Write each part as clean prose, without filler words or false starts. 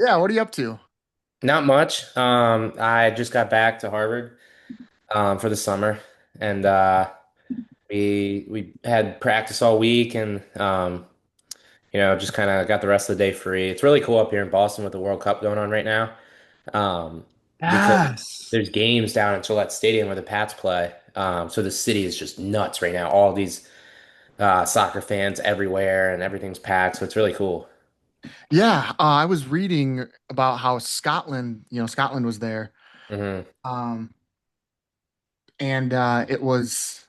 Yeah, what are you up to? Not much. I just got back to Harvard for the summer, and we had practice all week, and just kind of got the rest of the day free. It's really cool up here in Boston with the World Cup going on right now, um, because Yes. there's games down at Gillette Stadium where the Pats play. So the city is just nuts right now. All these soccer fans everywhere, and everything's packed. So it's really cool. Yeah, I was reading about how Scotland was there. hmm Um, and it was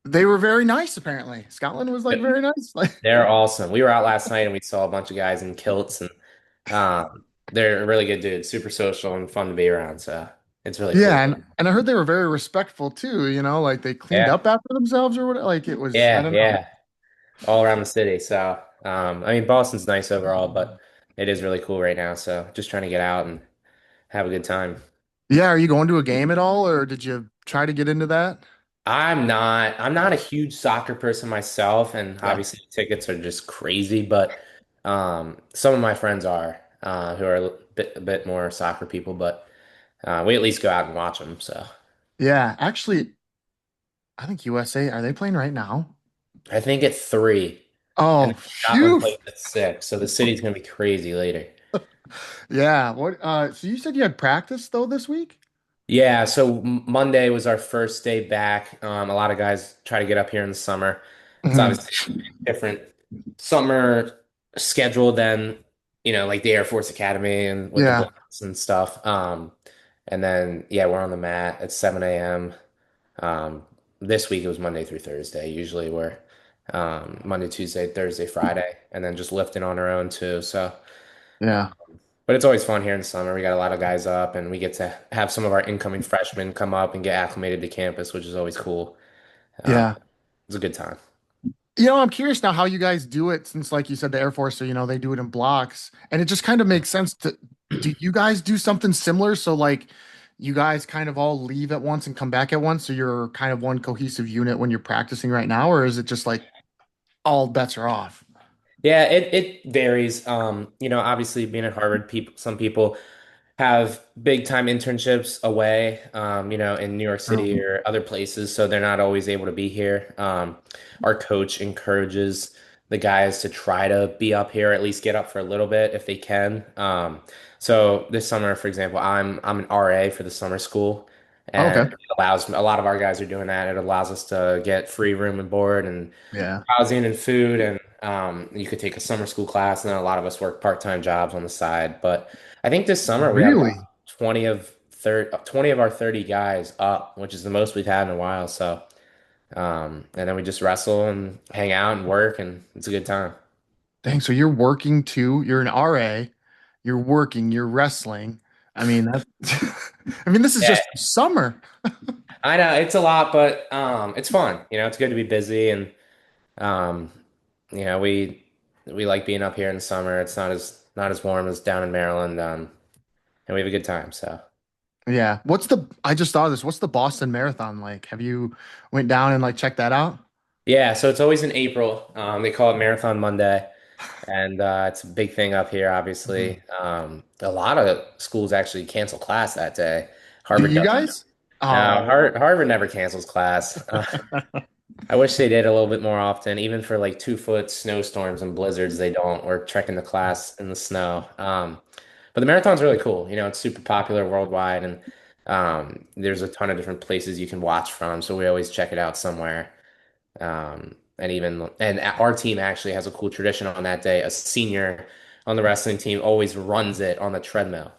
they were very nice apparently. Scotland was like very nice. Like They're awesome. We were out last night and we saw a bunch of guys in kilts and they're really good dudes, super social and fun to be around. So it's really yeah, cool. and I heard they were very respectful too, like they cleaned Yeah, up after themselves or what like it was I yeah, don't know. yeah. All around the city. So I mean Boston's nice overall, but it is really cool right now. So just trying to get out and have a good time. Yeah, are you going to a game at all or did you try to get into that? I'm not a huge soccer person myself, and Yeah. obviously tickets are just crazy, but some of my friends are who are a bit more soccer people, but we at least go out and watch them. So Yeah, actually, I think USA, are they playing right now? I think at 3, and Oh, then Scotland phew. plays at 6, so the city's gonna be crazy later. Yeah. What so you said you had practice though this week? Yeah, so Monday was our first day back. A lot of guys try to get up here in the summer. It's Mhm. obviously a different summer schedule than, like the Air Force Academy and with the Yeah. blocks and stuff. And then yeah, we're on the mat at 7 a.m. This week it was Monday through Thursday. Usually we're Monday, Tuesday, Thursday, Friday, and then just lifting on our own too. So Yeah. but it's always fun here in the summer. We got a lot of guys up, and we get to have some of our incoming freshmen come up and get acclimated to campus, which is always cool. Uh, Yeah. it's a good time. I'm curious now how you guys do it since like you said the Air Force, so they do it in blocks. And it just kind of makes sense to do you guys do something similar? So like you guys kind of all leave at once and come back at once, so you're kind of one cohesive unit when you're practicing right now, or is it just like all bets are off? Yeah, it varies. Obviously being at Harvard, some people have big time internships away, in New York Oh, City or other places, so they're not always able to be here. Our coach encourages the guys to try to be up here, at least get up for a little bit if they can. So this summer, for example, I'm an RA for the summer school, and okay. it allows a lot of our guys are doing that. It allows us to get free room and board and Yeah. housing and food, and you could take a summer school class, and then a lot of us work part-time jobs on the side. But I think this summer we have about Really? 20 of our 30 guys up, which is the most we've had in a while. So, and then we just wrestle and hang out and work, and it's a good time. Dang, so you're working too. You're an RA. You're working. You're wrestling. I mean, that. I mean, this is Yeah, just summer. I know it's a lot, but it's fun. It's good to be busy, and um, you know, we we like being up here in the summer. It's not as warm as down in Maryland, and we have a good time. So. Yeah. I just thought of this. What's the Boston Marathon like? Have you went down and like checked that out? Yeah, so it's always in April. They call it Marathon Monday, and it's a big thing up here, Mhm. obviously. A lot of schools actually cancel class that day. Do Harvard you doesn't. guys? No, Oh, Harvard never cancels class. I wish they did a little bit more often, even for like 2 foot snowstorms and blizzards, they don't, or trekking the class in the snow. But the marathon's really cool. It's super popular worldwide, and there's a ton of different places you can watch from, so we always check it out somewhere. And our team actually has a cool tradition on that day. A senior on the wrestling team always runs it on the treadmill.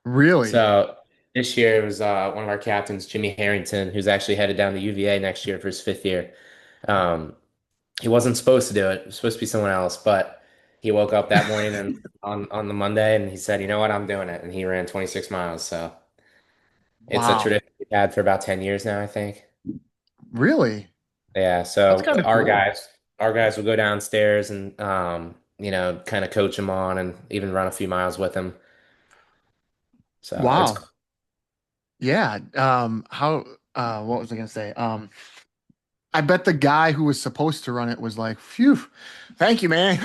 really? So this year it was one of our captains, Jimmy Harrington, who's actually headed down to UVA next year for his 5th year. Um, he wasn't supposed to do it. It was supposed to be someone else, but he woke up that morning and on the Monday and he said, "You know what? I'm doing it." And he ran 26 miles. So it's a Wow. tradition we've had for about 10 years now, I think. Really? Yeah, That's so kind of cool. our guys will go downstairs and kind of coach him on and even run a few miles with him. So it's Wow. cool. Yeah. What was I gonna say? I bet the guy who was supposed to run it was like, phew, thank you, man.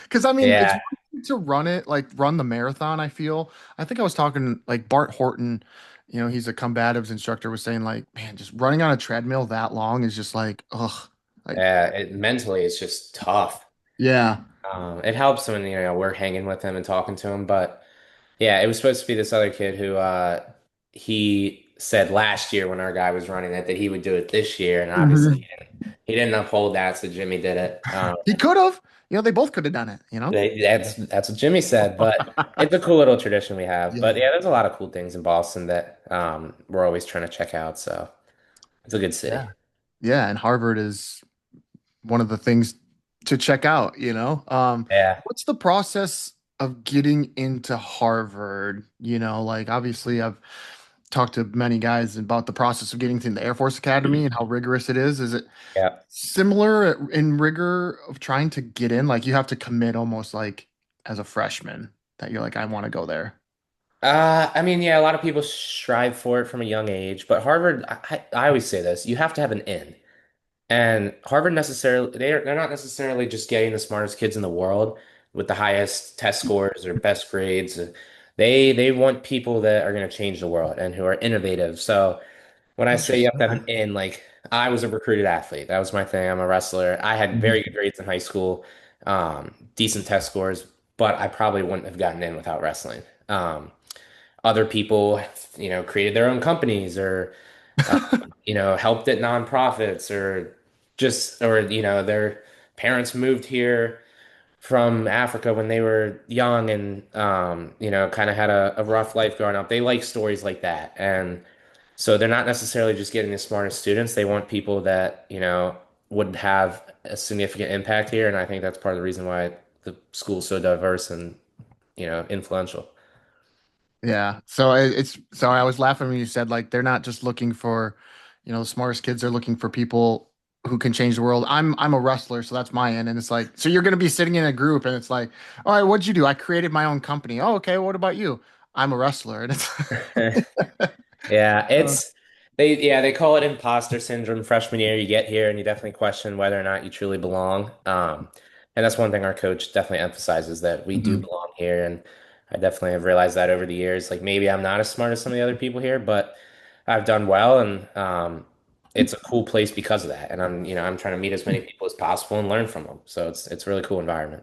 Because I mean, it's Yeah. to run it, like run the marathon, I feel. I think I was talking like Bart Horton, he's a combatives instructor, was saying like, man, just running on a treadmill that long is just like, ugh. Like, Mentally, it's just tough. yeah. It helps when we're hanging with him and talking to him, but yeah, it was supposed to be this other kid who he said last year when our guy was running it that he would do it this year, and obviously Mhm. he didn't uphold that, so Jimmy did it. He could have, they both could have done it. That's what Jimmy said, but it's a cool little tradition we have. But Yeah. yeah, there's a lot of cool things in Boston that we're always trying to check out. So it's a good Yeah. city. Yeah. And Harvard is one of the things to check out. Yeah. What's the process of getting into Harvard? Like obviously I've talked to many guys about the process of getting to the Air Force Academy and how rigorous it is. Is it Yeah. similar in rigor of trying to get in? Like you have to commit almost like as a freshman that you're like, I want to go there. I mean, yeah, a lot of people strive for it from a young age, but Harvard, I always say this, you have to have an in. And Harvard necessarily, they're not necessarily just getting the smartest kids in the world with the highest test scores or best grades. They want people that are going to change the world and who are innovative. So when I say you have Interesting. to have Okay. an in, like I was a recruited athlete. That was my thing. I'm a wrestler. I had very Mhm. good grades in high school, decent test scores, but I probably wouldn't have gotten in without wrestling. Other people, created their own companies or uh, helped at nonprofits or their parents moved here from Africa when they were young and, kind of had a rough life growing up. They like stories like that. And so they're not necessarily just getting the smartest students. They want people that, would have a significant impact here. And I think that's part of the reason why the school's so diverse and, influential. Yeah. So I was laughing when you said like they're not just looking for, the smartest kids, they're looking for people who can change the world. I'm a wrestler, so that's my end. And it's like, so you're gonna be sitting in a group and it's like, all right, what'd you do? I created my own company. Oh, okay, what about you? I'm a wrestler. And it's Yeah, uh, they call it imposter syndrome freshman year. You get here and you definitely question whether or not you truly belong. And that's one thing our coach definitely emphasizes that we do mhm. belong here. And I definitely have realized that over the years. Like maybe I'm not as smart as some of the other people here, but I've done well and it's a cool place because of that. And I'm trying to meet as many people as possible and learn from them. So it's a really cool environment.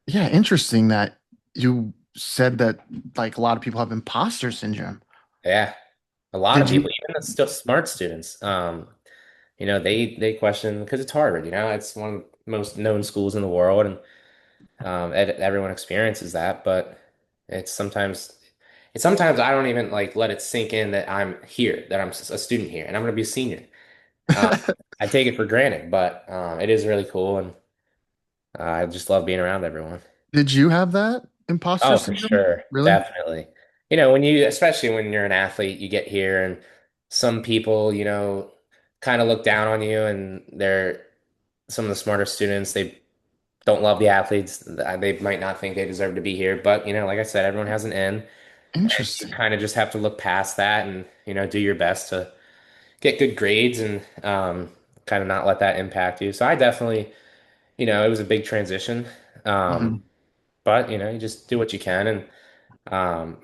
Yeah, interesting that you said that like a lot of people have imposter syndrome. Yeah. A lot of Did people, you? even the still smart students. They question because it's Harvard, it's one of the most known schools in the world, and everyone experiences that. But it's sometimes, it's sometimes I don't even like let it sink in that I'm here, that I'm a student here, and I'm going to be a senior. Uh, I take it for granted, but it is really cool, and I just love being around everyone. Did you have that imposter Oh, for syndrome? sure, Really? definitely. Especially when you're an athlete, you get here, and some people, kind of look down on you, and they're some of the smarter students. They don't love the athletes. They might not think they deserve to be here, but like I said, everyone has an end, and you Interesting. kind of just have to look past that and do your best to get good grades and kind of not let that impact you. So I definitely, it was a big transition, um, Mhm. but you just do what you can, and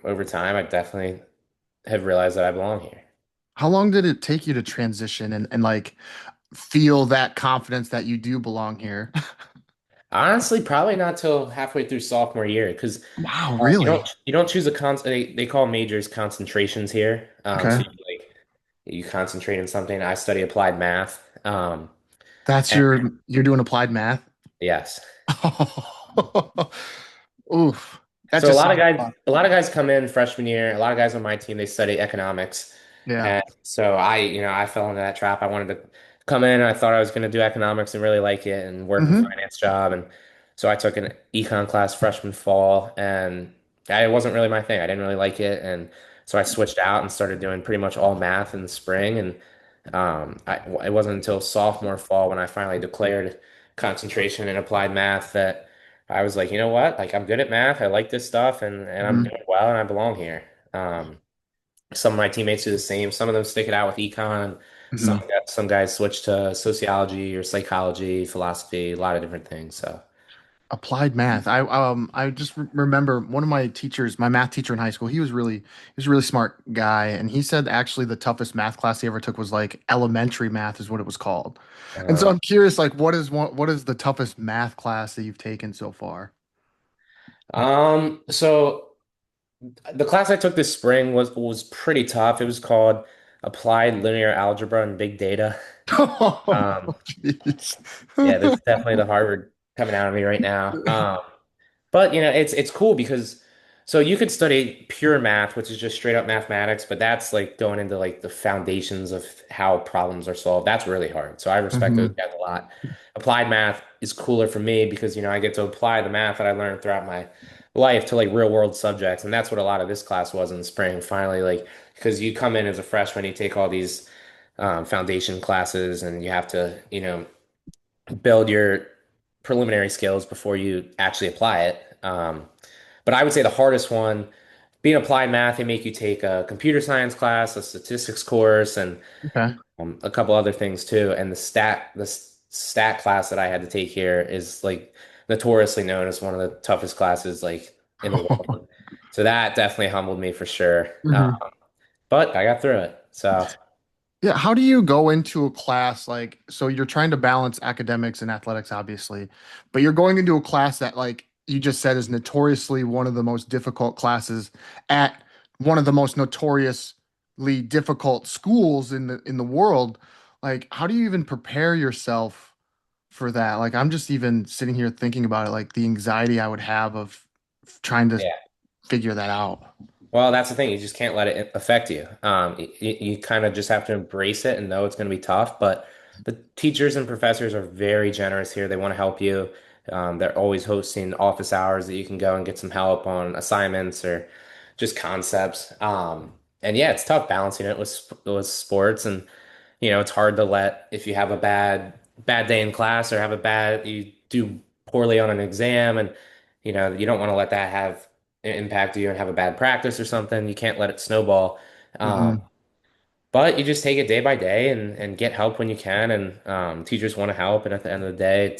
over time, I definitely have realized that I belong here. How long did it take you to transition and like feel that confidence that you do belong here? Honestly, probably not till halfway through sophomore year because Wow, you don't really? you don't choose a they call majors concentrations here. So Okay. you concentrate in something. I study applied math. That's And you're doing applied math? yes. Oof. That So just sounds fun. a lot of guys come in freshman year. A lot of guys on my team they study economics, Yeah. and so I fell into that trap. I wanted to come in. And I thought I was going to do economics and really like it and work a Hmm. finance job, and so I took an econ class freshman fall, and it wasn't really my thing. I didn't really like it, and so I switched out and started doing pretty much all math in the spring. And it wasn't until sophomore fall when I finally declared concentration in applied math that I was like, you know what? Like I'm good at math. I like this stuff and I'm Hmm. doing well and I belong here. Um, some of my teammates do the same. Some of them stick it out with econ. Hmm. Some guys switch to sociology or psychology, philosophy, a lot of different things. So Applied math. I just remember one of my teachers, my math teacher in high school. He was a really smart guy, and he said actually the toughest math class he ever took was like elementary math is what it was called. And so Uh, I'm curious, like, what is the toughest math class that you've taken so far? so the class I took this spring was pretty tough. It was called Applied Linear Algebra and Big Data. Oh, Um, jeez. yeah, that's definitely the Harvard coming out of me right now. But it's cool because so you could study pure math, which is just straight up mathematics, but that's like going into like the foundations of how problems are solved. That's really hard. So I respect those Hmm. guys a lot. Applied math is cooler for me because I get to apply the math that I learned throughout my life to like real world subjects. And that's what a lot of this class was in the spring. Finally, like because you come in as a freshman, you take all these foundation classes and you have to, build your preliminary skills before you actually apply it. But I would say the hardest one, being applied math, they make you take a computer science class, a statistics course, and Okay. a couple other things too. And the stat class that I had to take here is like notoriously known as one of the toughest classes like in the world. So that definitely humbled me for sure. Hmm. But I got through it. So Yeah, how do you go into a class like so you're trying to balance academics and athletics, obviously, but you're going into a class that, like you just said, is notoriously one of the most difficult classes at one of the most notoriously difficult schools in the world. Like, how do you even prepare yourself for that? Like, I'm just even sitting here thinking about it, like the anxiety I would have of trying to yeah. figure that out. Well, that's the thing. You just can't let it affect you. You kind of just have to embrace it and know it's going to be tough. But the teachers and professors are very generous here. They want to help you. They're always hosting office hours that you can go and get some help on assignments or just concepts. And yeah, it's tough balancing it with sports. And it's hard to let if you have a bad day in class or you do poorly on an exam and you don't want to let that have impact you and have a bad practice or something. You can't let it snowball. Um, Hmm. but you just take it day by day and get help when you can. And teachers want to help. And at the end of the day,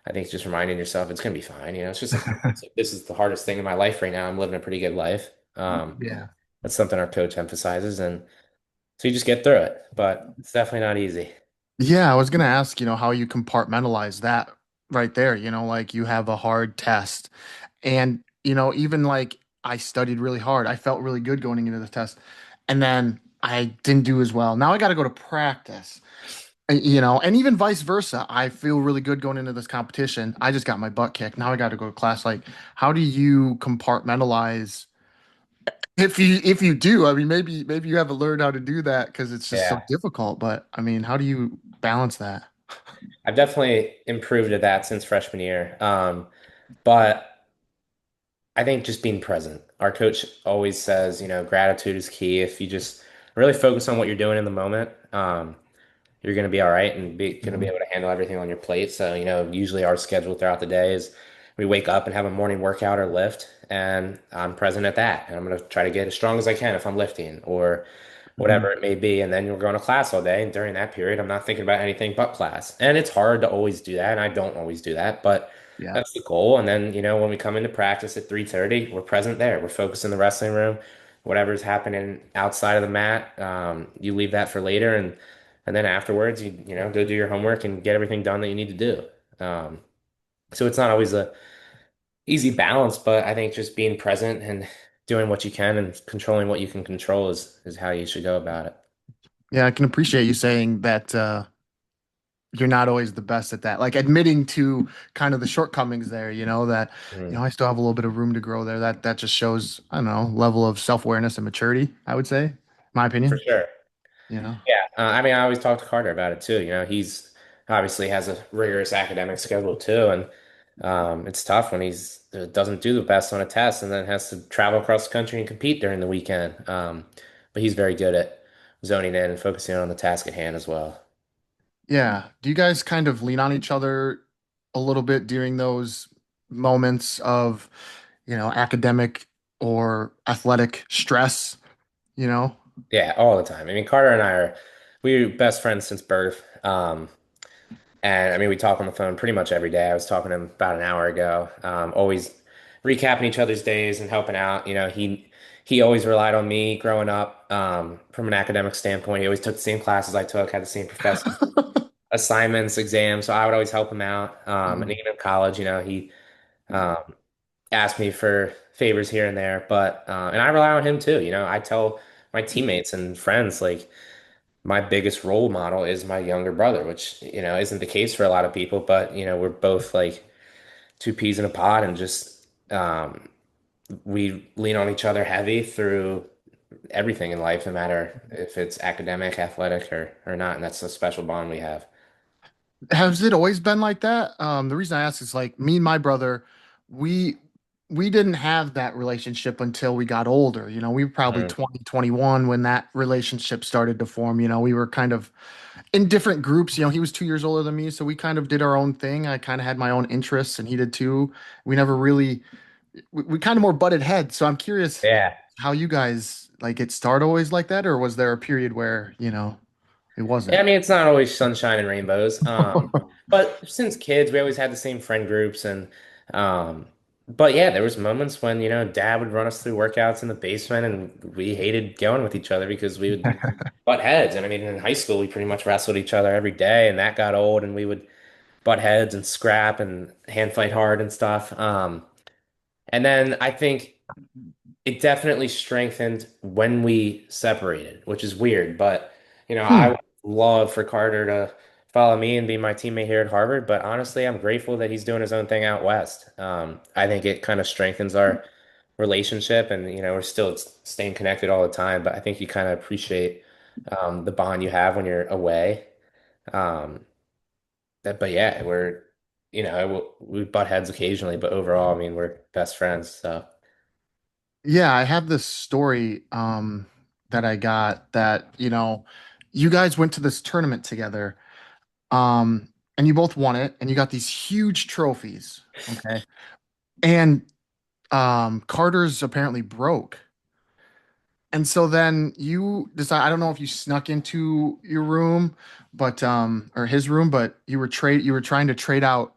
I think it's just reminding yourself it's gonna be fine. It's just it's like, this is the hardest thing in my life right now. I'm living a pretty good life. Yeah. That's something our coach emphasizes, and so you just get through it. But it's definitely not easy. Yeah, I was gonna ask, how you compartmentalize that right there. Like you have a hard test, and even like I studied really hard. I felt really good going into the test, and then I didn't do as well. Now I got to go to practice, and even vice versa. I feel really good going into this competition. I just got my butt kicked. Now I got to go to class. Like, how do you compartmentalize? If you do, I mean, maybe you haven't learned how to do that because it's just so Yeah. difficult. But I mean, how do you balance that? I've definitely improved at that since freshman year. But I think just being present. Our coach always says, gratitude is key. If you just really focus on what you're doing in the moment, you're going to be all right and going to be Mhm. able to handle everything on your plate. So, usually our schedule throughout the day is we wake up and have a morning workout or lift, and I'm present at that. And I'm going to try to get as strong as I can if I'm lifting or whatever Mhm. it may be. And then you're going to class all day. And during that period, I'm not thinking about anything but class. And it's hard to always do that. And I don't always do that, but Yeah. that's the goal. And then, when we come into practice at 3:30, we're present there. We're focused in the wrestling room. Whatever's happening outside of the mat, you leave that for later. And then afterwards, go do your homework and get everything done that you need to do. So it's not always a easy balance, but I think just being present and doing what you can and controlling what you can control is how you should go about it. Yeah, I can appreciate you saying that you're not always the best at that. Like admitting to kind of the shortcomings there, that Mhm. I still have a little bit of room to grow there. That just shows, I don't know, level of self-awareness and maturity, I would say, my For opinion, sure. you know. Yeah. I mean, I always talk to Carter about it too. He's obviously has a rigorous academic schedule too, and it's tough when he's doesn't do the best on a test and then has to travel across the country and compete during the weekend. But he's very good at zoning in and focusing on the task at hand as well. Yeah. Do you guys kind of lean on each other a little bit during those moments of, academic or athletic stress, you know? Yeah, all the time. I mean, Carter and I we're best friends since birth. And I mean, we talk on the phone pretty much every day. I was talking to him about an hour ago. Always recapping each other's days and helping out. He always relied on me growing up from an academic standpoint. He always took the same classes I took, had the same professors, assignments, exams. So I would always help him out. And Mhm. even in college, he um, asked me for favors here and there. But and I rely on him too. I tell my teammates and friends like my biggest role model is my younger brother, which, isn't the case for a lot of people, but, we're both like two peas in a pod and just we lean on each other heavy through everything in life, no matter if it's academic, athletic, or not. And that's a special bond we have. Has it always been like that? The reason I ask is like me and my brother, we we didn't have that relationship until we got older. We were probably Mm. 20, 21 when that relationship started to form. We were kind of in different groups. He was 2 years older than me, so we kind of did our own thing. I kind of had my own interests, and he did too. We never really, we kind of more butted heads. So I'm curious Yeah. how you guys like it start always like that, or was there a period where, it Yeah, I wasn't? mean, it's not always sunshine and rainbows. But since kids, we always had the same friend groups um, but yeah, there was moments when, dad would run us through workouts in the basement and we hated going with each other because we would butt heads. And I mean, in high school, we pretty much wrestled each other every day and that got old and we would butt heads and scrap and hand fight hard and stuff. And then I think it definitely strengthened when we separated, which is weird. But, I Hmm. would love for Carter to follow me and be my teammate here at Harvard. But honestly, I'm grateful that he's doing his own thing out west. I think it kind of strengthens our relationship, and we're still staying connected all the time. But I think you kind of appreciate the bond you have when you're away. Um, but yeah, we butt heads occasionally, but overall, I mean, we're best friends. So Yeah, I have this story that I got that, you guys went to this tournament together, and you both won it and you got these huge trophies. Okay. And Carter's apparently broke. And so then you decide, I don't know if you snuck into your room, but or his room, but you were trying to trade out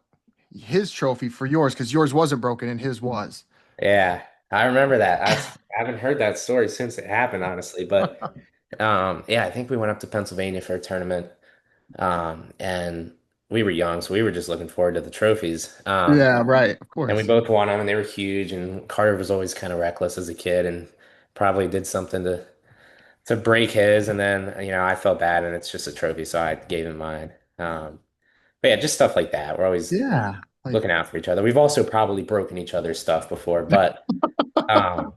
his trophy for yours because yours wasn't broken and his was. yeah, I remember that. I haven't heard that story since it happened, honestly. But yeah, I think we went up to Pennsylvania for a tournament, and we were young, so we were just looking forward to the trophies. Yeah, right. Of And we course. both won them, and they were huge. And Carter was always kind of reckless as a kid, and probably did something to break his. And then I felt bad, and it's just a trophy, so I gave him mine. But yeah, just stuff like that. We're always Yeah. Like, looking out for each other. We've also probably broken each other's stuff before, but. Um,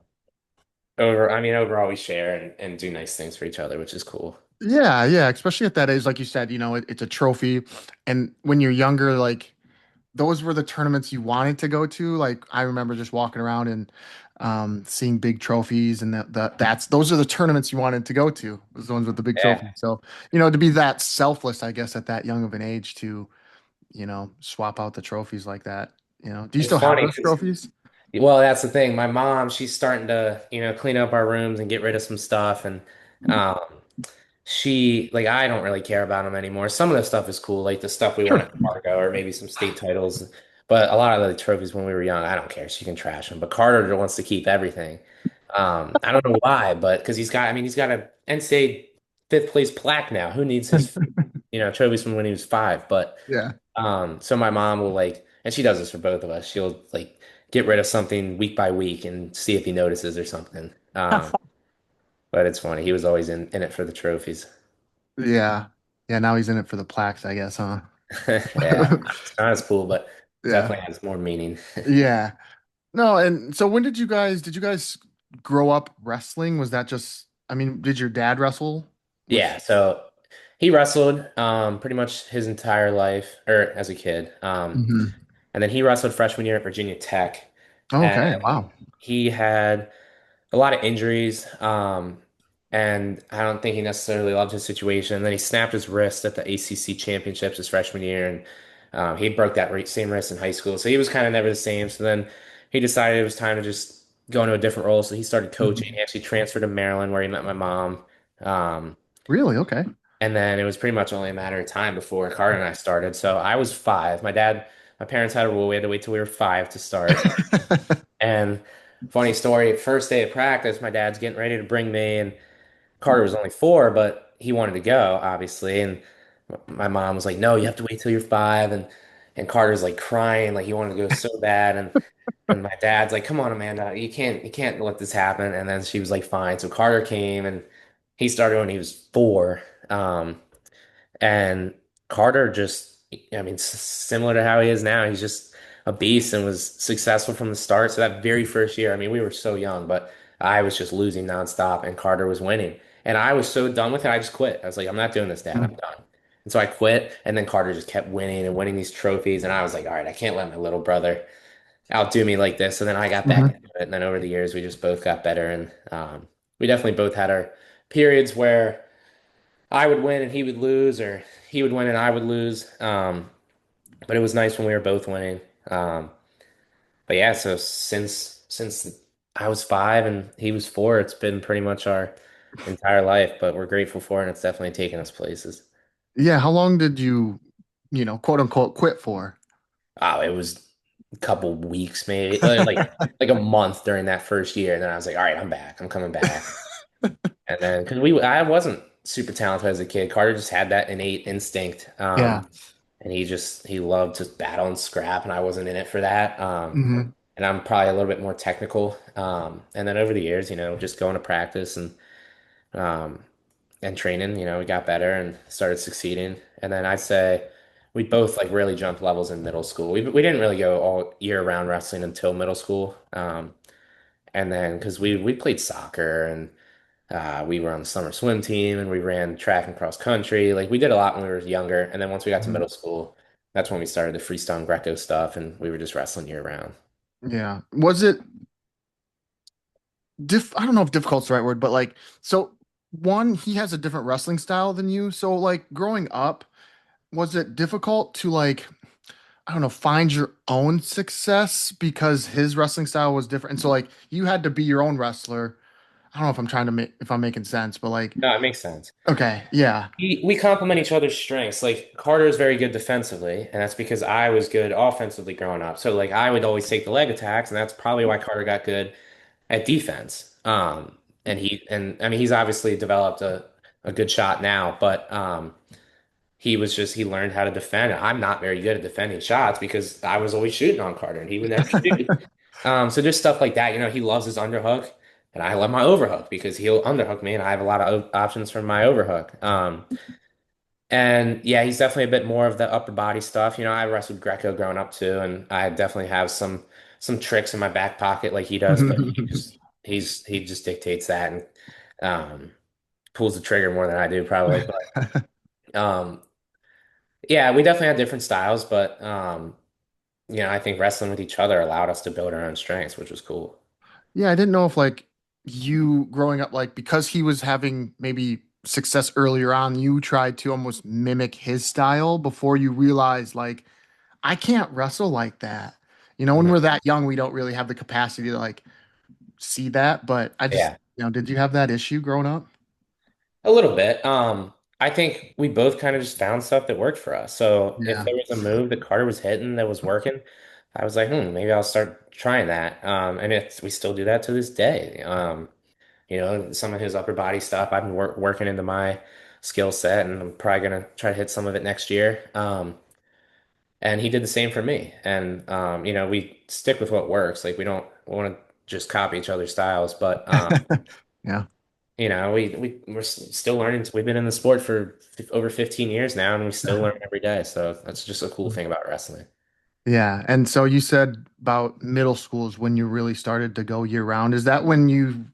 I mean, overall, we share and do nice things for each other, which is cool. yeah, yeah, especially at that age, like you said, it's a trophy. And when you're younger, like those were the tournaments you wanted to go to. Like I remember just walking around and seeing big trophies, and those are the tournaments you wanted to go to, was the ones with the big Yeah, trophies. So, to be that selfless, I guess, at that young of an age to, swap out the trophies like that. Do you it's still have funny those because, trophies? well, that's the thing. My mom, she's starting to, clean up our rooms and get rid of some stuff. And um, like, I don't really care about them anymore. Some of the stuff is cool, like the stuff we won Sure. at Fargo or maybe some state titles. But a lot of the trophies when we were young, I don't care. She can trash them. But Carter wants to keep everything. I don't know why, but because I mean, he's got a NCAA fifth place plaque now. Who needs his, trophies from when he was five? But Yeah. so my mom will like, and she does this for both of us. She'll like get rid of something week by week and see if he notices or something. But it's funny. He was always in it for the trophies. Yeah. Yeah, now he's in it for the plaques, I guess, huh? Yeah, it's not as cool, but Yeah. definitely has more meaning. Yeah. No, and so when did you guys grow up wrestling? Was that just, I mean, did your dad wrestle? Yeah, Was so he wrestled pretty much his entire life, or as a kid. Mhm. And then he wrestled freshman year at Virginia Tech, and Okay, wow. he had a lot of injuries. And I don't think he necessarily loved his situation. Then he snapped his wrist at the ACC championships his freshman year, and he broke that same wrist in high school. So he was kind of never the same. So then he decided it was time to just go into a different role. So he started coaching. Mhm. He actually transferred to Maryland, where he met my mom. Um, Really? Okay. And then it was pretty much only a matter of time before Carter and I started. So I was 5. My parents had a rule. We had to wait till we were 5 to start. And funny story, first day of practice, my dad's getting ready to bring me, and Carter was only 4, but he wanted to go, obviously. And my mom was like, "No, you have to wait till you're 5." And Carter's like crying, like he wanted to go so bad. And my dad's like, "Come on, Amanda, you can't let this happen." And then she was like, "Fine." So Carter came, and he started when he was 4. And Carter just, I mean, similar to how he is now, he's just a beast and was successful from the start. So that very first year, I mean, we were so young, but I was just losing nonstop and Carter was winning. And I was so done with it, I just quit. I was like, I'm not doing this, Dad. I'm done. And so I quit, and then Carter just kept winning and winning these trophies. And I was like, all right, I can't let my little brother outdo me like this. So then I got back Mhm. into it. And then over the years, we just both got better. And we definitely both had our periods where I would win and he would lose, or he would win and I would lose. But it was nice when we were both winning. Um, but yeah, so since I was 5 and he was 4, it's been pretty much our entire life. But we're grateful for it, and it's definitely taken us places. Yeah, how long did you, quote unquote, quit for? Oh, it was a couple weeks, maybe like a month during that first year, and then I was like, all right, I'm back. I'm coming back. And then because I wasn't super talented as a kid, Carter just had that innate instinct. Yeah. And he loved to battle and scrap, and I wasn't in it for that. Hmm. And I'm probably a little bit more technical. And then over the years, just going to practice um, and training, we got better and started succeeding. And then I'd say we both like really jumped levels in middle school. We didn't really go all year round wrestling until middle school. And then because we played soccer, and we were on the summer swim team, and we ran track and cross country. Like we did a lot when we were younger. And then once we got to middle school, that's when we started the freestyle and Greco stuff, and we were just wrestling year round. Yeah. Was it I don't know if difficult's the right word, but like, so one, he has a different wrestling style than you. So like growing up, was it difficult to like, I don't know, find your own success because his wrestling style was different? And so like you had to be your own wrestler. I don't know if I'm trying to make if I'm making sense, but like, No, it makes sense. okay, yeah. We complement each other's strengths. Like Carter is very good defensively, and that's because I was good offensively growing up. So like I would always take the leg attacks, and that's probably why Carter got good at defense. And I mean he's obviously developed a good shot now, but he learned how to defend. I'm not very good at defending shots because I was always shooting on Carter and he would never shoot. So just stuff like that. He loves his underhook, and I love my overhook because he'll underhook me, and I have a lot of options from my overhook. And yeah, he's definitely a bit more of the upper body stuff. I wrestled Greco growing up too, and I definitely have some tricks in my back pocket like he does, but he just dictates that and um, pulls the trigger more than I do probably. But yeah, we definitely had different styles, but I think wrestling with each other allowed us to build our own strengths, which was cool. Yeah, I didn't know if like you growing up, like because he was having maybe success earlier on, you tried to almost mimic his style before you realized like I can't wrestle like that. When we're Mhm. that young, we don't really have the capacity to like see that. But I just, Yeah. did you have that issue growing up? A little bit. I think we both kind of just found stuff that worked for us. So if Yeah. there was a move that Carter was hitting that was working, I was like, maybe I'll start trying that. And we still do that to this day. Some of his upper body stuff I've been working into my skill set, and I'm probably gonna try to hit some of it next year. And he did the same for me. And we stick with what works. Like we don't want to just copy each other's styles, but Yeah. we're still learning. We've been in the sport for over 15 years now, and we still learn every day. So that's just a cool thing about wrestling. Yeah. And so you said about middle schools when you really started to go year round. Is that when you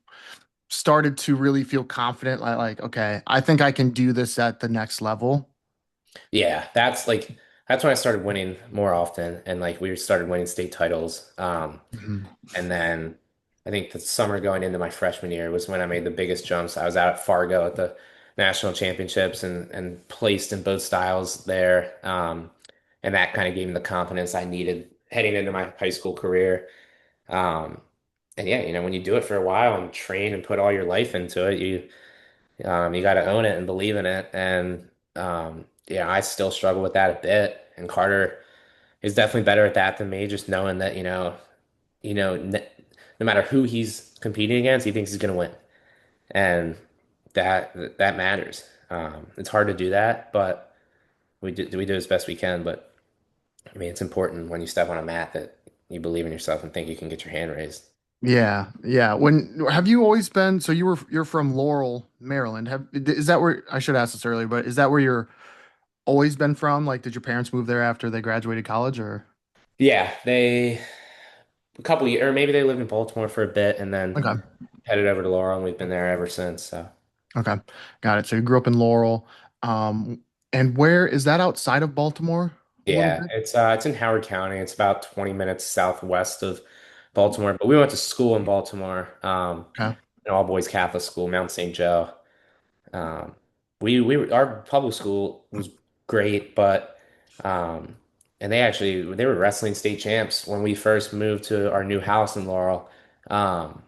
started to really feel confident, like, okay, I think I can do this at the next level? Yeah, that's when I started winning more often, and like we started winning state titles. Mhm. And then I think the summer going into my freshman year was when I made the biggest jumps. I was out at Fargo at the national championships and placed in both styles there. And that kind of gave me the confidence I needed heading into my high school career. Um, and yeah, when you do it for a while and train and put all your life into it, You got to own it and believe in it. And yeah, I still struggle with that a bit. And Carter is definitely better at that than me, just knowing that, no matter who he's competing against, he thinks he's going to win. And that matters. It's hard to do that, but we do as best we can. But I mean, it's important when you step on a mat that you believe in yourself and think you can get your hand raised. Yeah, yeah. When have you always been? So you're from Laurel, Maryland. Is that where I should ask this earlier, but is that where you're always been from? Like, did your parents move there after they graduated college, or? Yeah, a couple years, or maybe they lived in Baltimore for a bit and then Okay, headed over to Laurel, and we've been there ever since. So okay, got it. So you grew up in Laurel, um, and where is that outside of Baltimore? A little yeah, bit. it's in Howard County. It's about 20 minutes southwest of Baltimore, but we went to school in Baltimore, Okay. an all boys Catholic school, Mount St. Joe. Um, our public school was great, but um, and they were wrestling state champs when we first moved to our new house in Laurel. Um,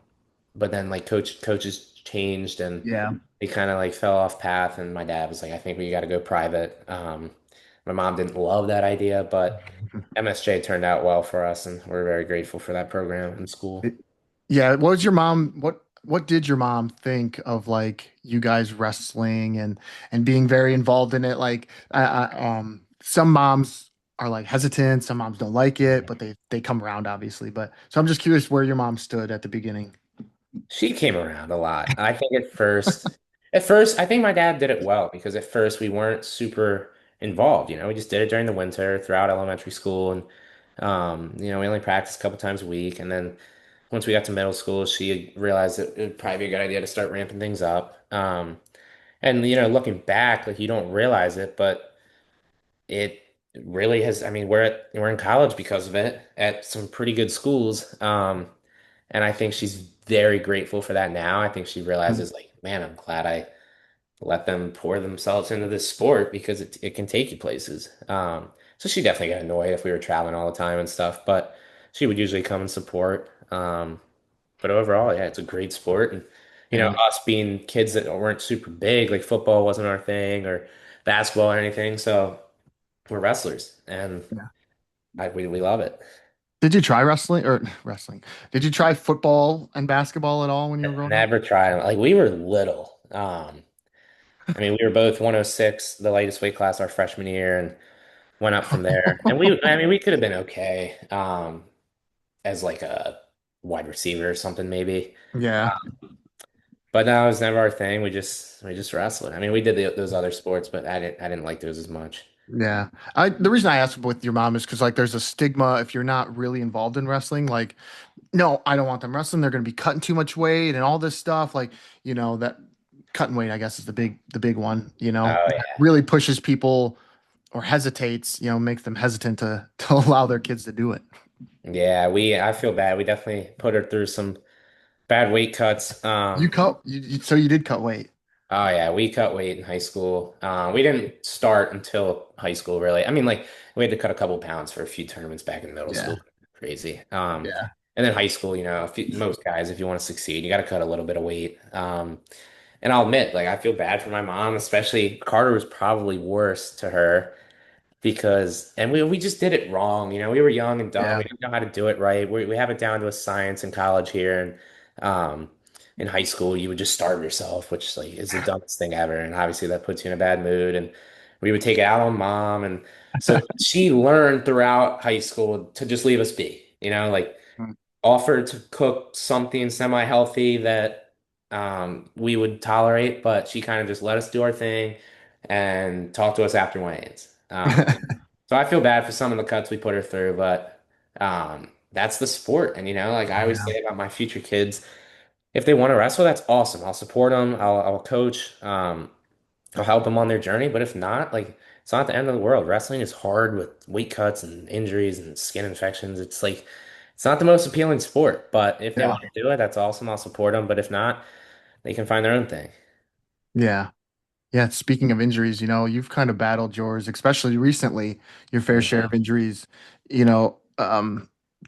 but then like coaches changed and Yeah. they kind of like fell off path, and my dad was like, I think we got to go private. My mom didn't love that idea, but MSJ turned out well for us, and we're very grateful for that program in school. Yeah, what was your mom what did your mom think of like you guys wrestling and being very involved in it? Like some moms are like hesitant, some moms don't like it, but they come around obviously. But so I'm just curious where your mom stood at the beginning. She came around a lot. I think at first, I think my dad did it well because at first we weren't super involved. We just did it during the winter throughout elementary school, and we only practiced a couple times a week. And then once we got to middle school, she realized that it would probably be a good idea to start ramping things up. And looking back, like you don't realize it, but it really has. I mean, we're in college because of it at some pretty good schools. And I think she's very grateful for that now. I think she realizes, like, man, I'm glad I let them pour themselves into this sport because it can take you places. So she definitely got annoyed if we were traveling all the time and stuff, but she would usually come and support. But overall, yeah, it's a great sport. And, Yeah. us being kids that weren't super big, like football wasn't our thing or basketball or anything. So we're wrestlers and Yeah. we love it. Did you try wrestling or wrestling? Did you try football and basketball at all when you were growing up? Never tried. Like we were little. I mean, we were both 106, the lightest weight class our freshman year, and went up from there. And I mean, we could have been okay as like a wide receiver or something maybe. Yeah. But no, it was never our thing. We just wrestled. I mean, we did those other sports, but I didn't like those as much. Yeah. The reason I asked with your mom is because like there's a stigma if you're not really involved in wrestling. Like, no, I don't want them wrestling. They're going to be cutting too much weight and all this stuff. Like, that cutting weight, I guess, is the big one. Oh That yeah, really pushes people or hesitates. Makes them hesitant to to allow their kids to do it. yeah. I feel bad. We definitely put her through some bad weight cuts. So you did cut weight. Oh yeah, we cut weight in high school. We didn't start until high school, really. I mean, like we had to cut a couple pounds for a few tournaments back in middle Yeah. school. Crazy. Yeah. And then high school, most guys, if you want to succeed, you got to cut a little bit of weight. And I'll admit, like I feel bad for my mom, especially Carter was probably worse to her because, and we just did it wrong. We were young and dumb. Yeah. We didn't know how to do it right. We have it down to a science in college here, and in high school you would just starve yourself, which like is the dumbest thing ever. And obviously that puts you in a bad mood. And we would take it out on mom, and so she learned throughout high school to just leave us be. Like offered to cook something semi-healthy that we would tolerate, but she kind of just let us do our thing and talk to us after weigh-ins. So I feel bad for some of the cuts we put her through, but that's the sport. And like I always Yeah. say about my future kids, if they want to wrestle, that's awesome. I'll support them. I'll coach. I'll help them on their journey. But if not, like it's not the end of the world. Wrestling is hard with weight cuts and injuries and skin infections. It's like it's not the most appealing sport. But if they Yeah. want to do it, that's awesome. I'll support them. But if not, they can find their own thing. Yeah. Yeah, speaking of injuries, you've kind of battled yours, especially recently, your fair share Mhm. of injuries. You know,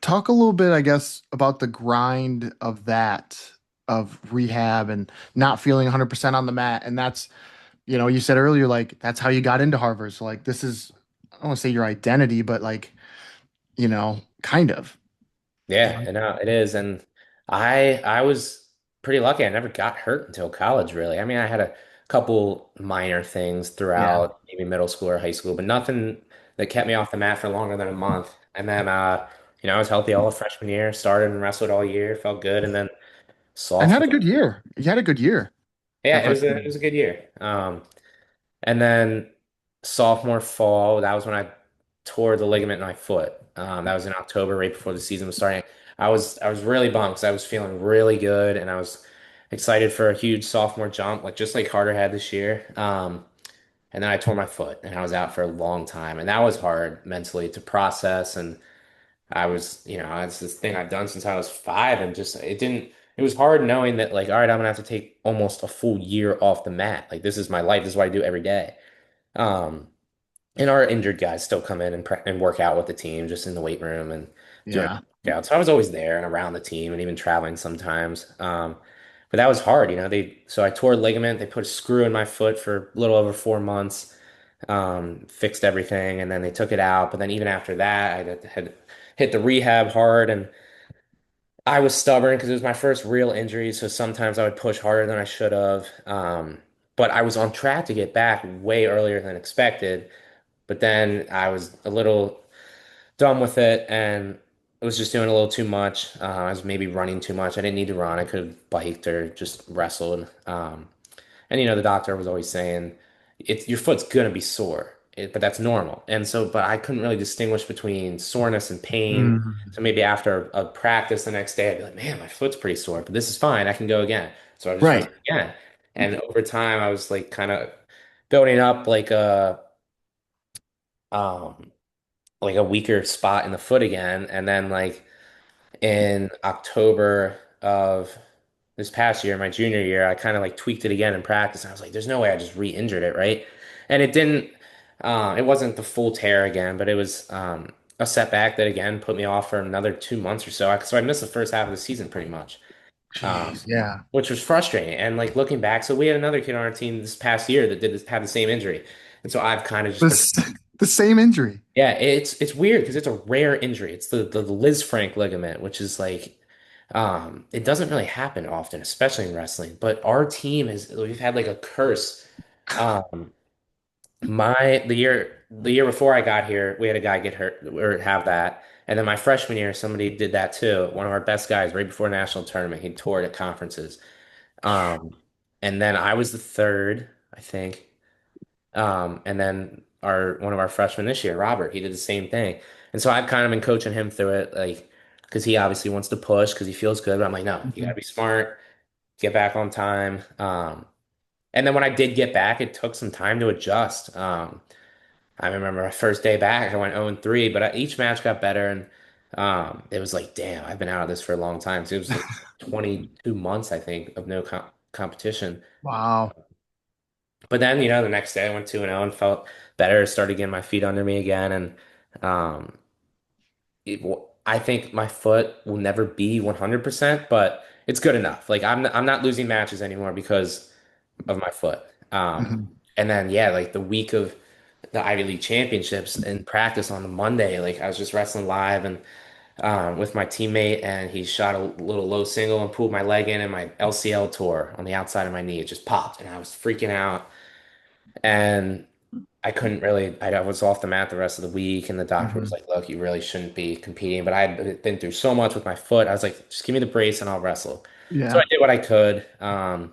talk a little bit, I guess, about the grind of that. of rehab and not feeling 100% on the mat. And that's, you said earlier, like, that's how you got into Harvard. So, like, this is, I don't want to say your identity, but like, kind of. Yeah, and it is. And I was pretty lucky. I never got hurt until college, really. I mean, I had a couple minor things Yeah. throughout maybe middle school or high school, but nothing that kept me off the mat for longer than a month. And then I was healthy all of freshman year, started and wrestled all year, felt good, and then And had a sophomore. good year. You had a good year your Yeah, it was freshman a year. good year. And then sophomore fall, that was when I tore the ligament in my foot. That was in October, right before the season was starting. I was really bummed because I was feeling really good and I was excited for a huge sophomore jump, like just like Carter had this year. And then I tore my foot and I was out for a long time, and that was hard mentally to process. And I was, it's this thing I've done since I was 5, and just it didn't. It was hard knowing that, like, all right, I'm gonna have to take almost a full year off the mat. Like, this is my life. This is what I do every day. Um, and our injured guys still come in and work out with the team, just in the weight room and doing Yeah. workouts. So I was always there and around the team, and even traveling sometimes. But that was hard, so I tore a ligament. They put a screw in my foot for a little over 4 months, fixed everything, and then they took it out. But then even after that, I had hit the rehab hard, and I was stubborn because it was my first real injury. So sometimes I would push harder than I should have. But I was on track to get back way earlier than expected. But then I was a little done with it and I was just doing a little too much. I was maybe running too much. I didn't need to run. I could have biked or just wrestled. And the doctor was always saying, your foot's gonna be sore, but that's normal. And so, but I couldn't really distinguish between soreness and pain. Mhm. So maybe after a practice the next day, I'd be like, man, my foot's pretty sore, but this is fine. I can go again. So I just Right. wrestled again. And over time, I was like kind of building up um like a weaker spot in the foot again. And then like in October of this past year, my junior year, I kind of like tweaked it again in practice. And I was like, there's no way I just re-injured it, right? And it didn't, it wasn't the full tear again, but it was a setback that again put me off for another 2 months or so. So I missed the first half of the season pretty much, Jeez. Yeah. which was frustrating. And like looking back, so we had another kid on our team this past year that had the same injury. And so I've kind of just been. This the same injury. Yeah, it's weird because it's a rare injury. It's the Liz Frank ligament, which is like it doesn't really happen often, especially in wrestling. But our team we've had like a curse. Um the year before I got here, we had a guy get hurt or have that. And then my freshman year, somebody did that too. One of our best guys right before a national tournament, he tore it at conferences. Um and then I was the third, I think. And then our one of our freshmen this year, Robert, he did the same thing. And so I've kind of been coaching him through it, like, because he obviously wants to push because he feels good. But I'm like, no, you gotta Mhm. be smart, get back on time. And then when I did get back, it took some time to adjust. I remember my first day back, I went 0-3, but each match got better, and it was like, damn, I've been out of this for a long time. So it was like 22 months, I think, of no competition. Wow. But then, the next day I went 2-0 and felt better, started getting my feet under me again. And um, I think my foot will never be 100%, but it's good enough. Like I'm not losing matches anymore because of my foot. Mhm. And then, yeah, like the week of the Ivy League championships in practice on the Monday, like I was just wrestling live and with my teammate, and he shot a little low single and pulled my leg in, and my LCL tore on the outside of my knee. It just popped, and I was freaking out. And I couldn't really, I was off the mat the rest of the week, and the doctor was Mhm. like, look, you really shouldn't be competing. But I had been through so much with my foot. I was like, just give me the brace and I'll wrestle. So I Yeah. did what I could, and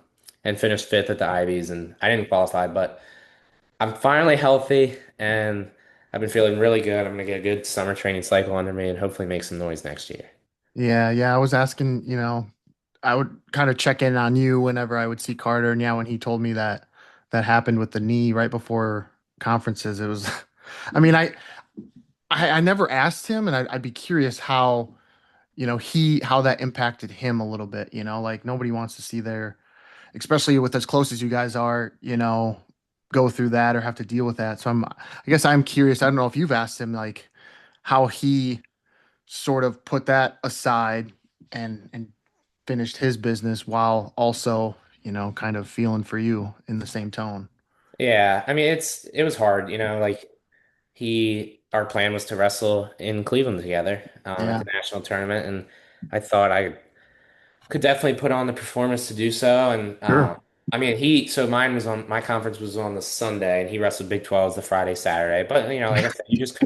finished fifth at the Ivies, and I didn't qualify, but I'm finally healthy and I've been feeling really good. I'm gonna get a good summer training cycle under me and hopefully make some noise next year. Yeah. Yeah. I was asking, I would kind of check in on you whenever I would see Carter. And yeah, when he told me that that happened with the knee right before conferences, it was, I mean, I never asked him, and I'd be curious how, how that impacted him a little bit, like nobody wants to see their, especially with as close as you guys are, go through that or have to deal with that. So I guess I'm curious. I don't know if you've asked him like how he sort of put that aside and finished his business while also, kind of feeling for you in the same tone. Yeah, I mean it was hard, like our plan was to wrestle in Cleveland together at Yeah, the national tournament, and I thought I could definitely put on the performance to do so. And sure. I mean, my conference was on the Sunday, and he wrestled Big 12s the Friday, Saturday. But like I said, you just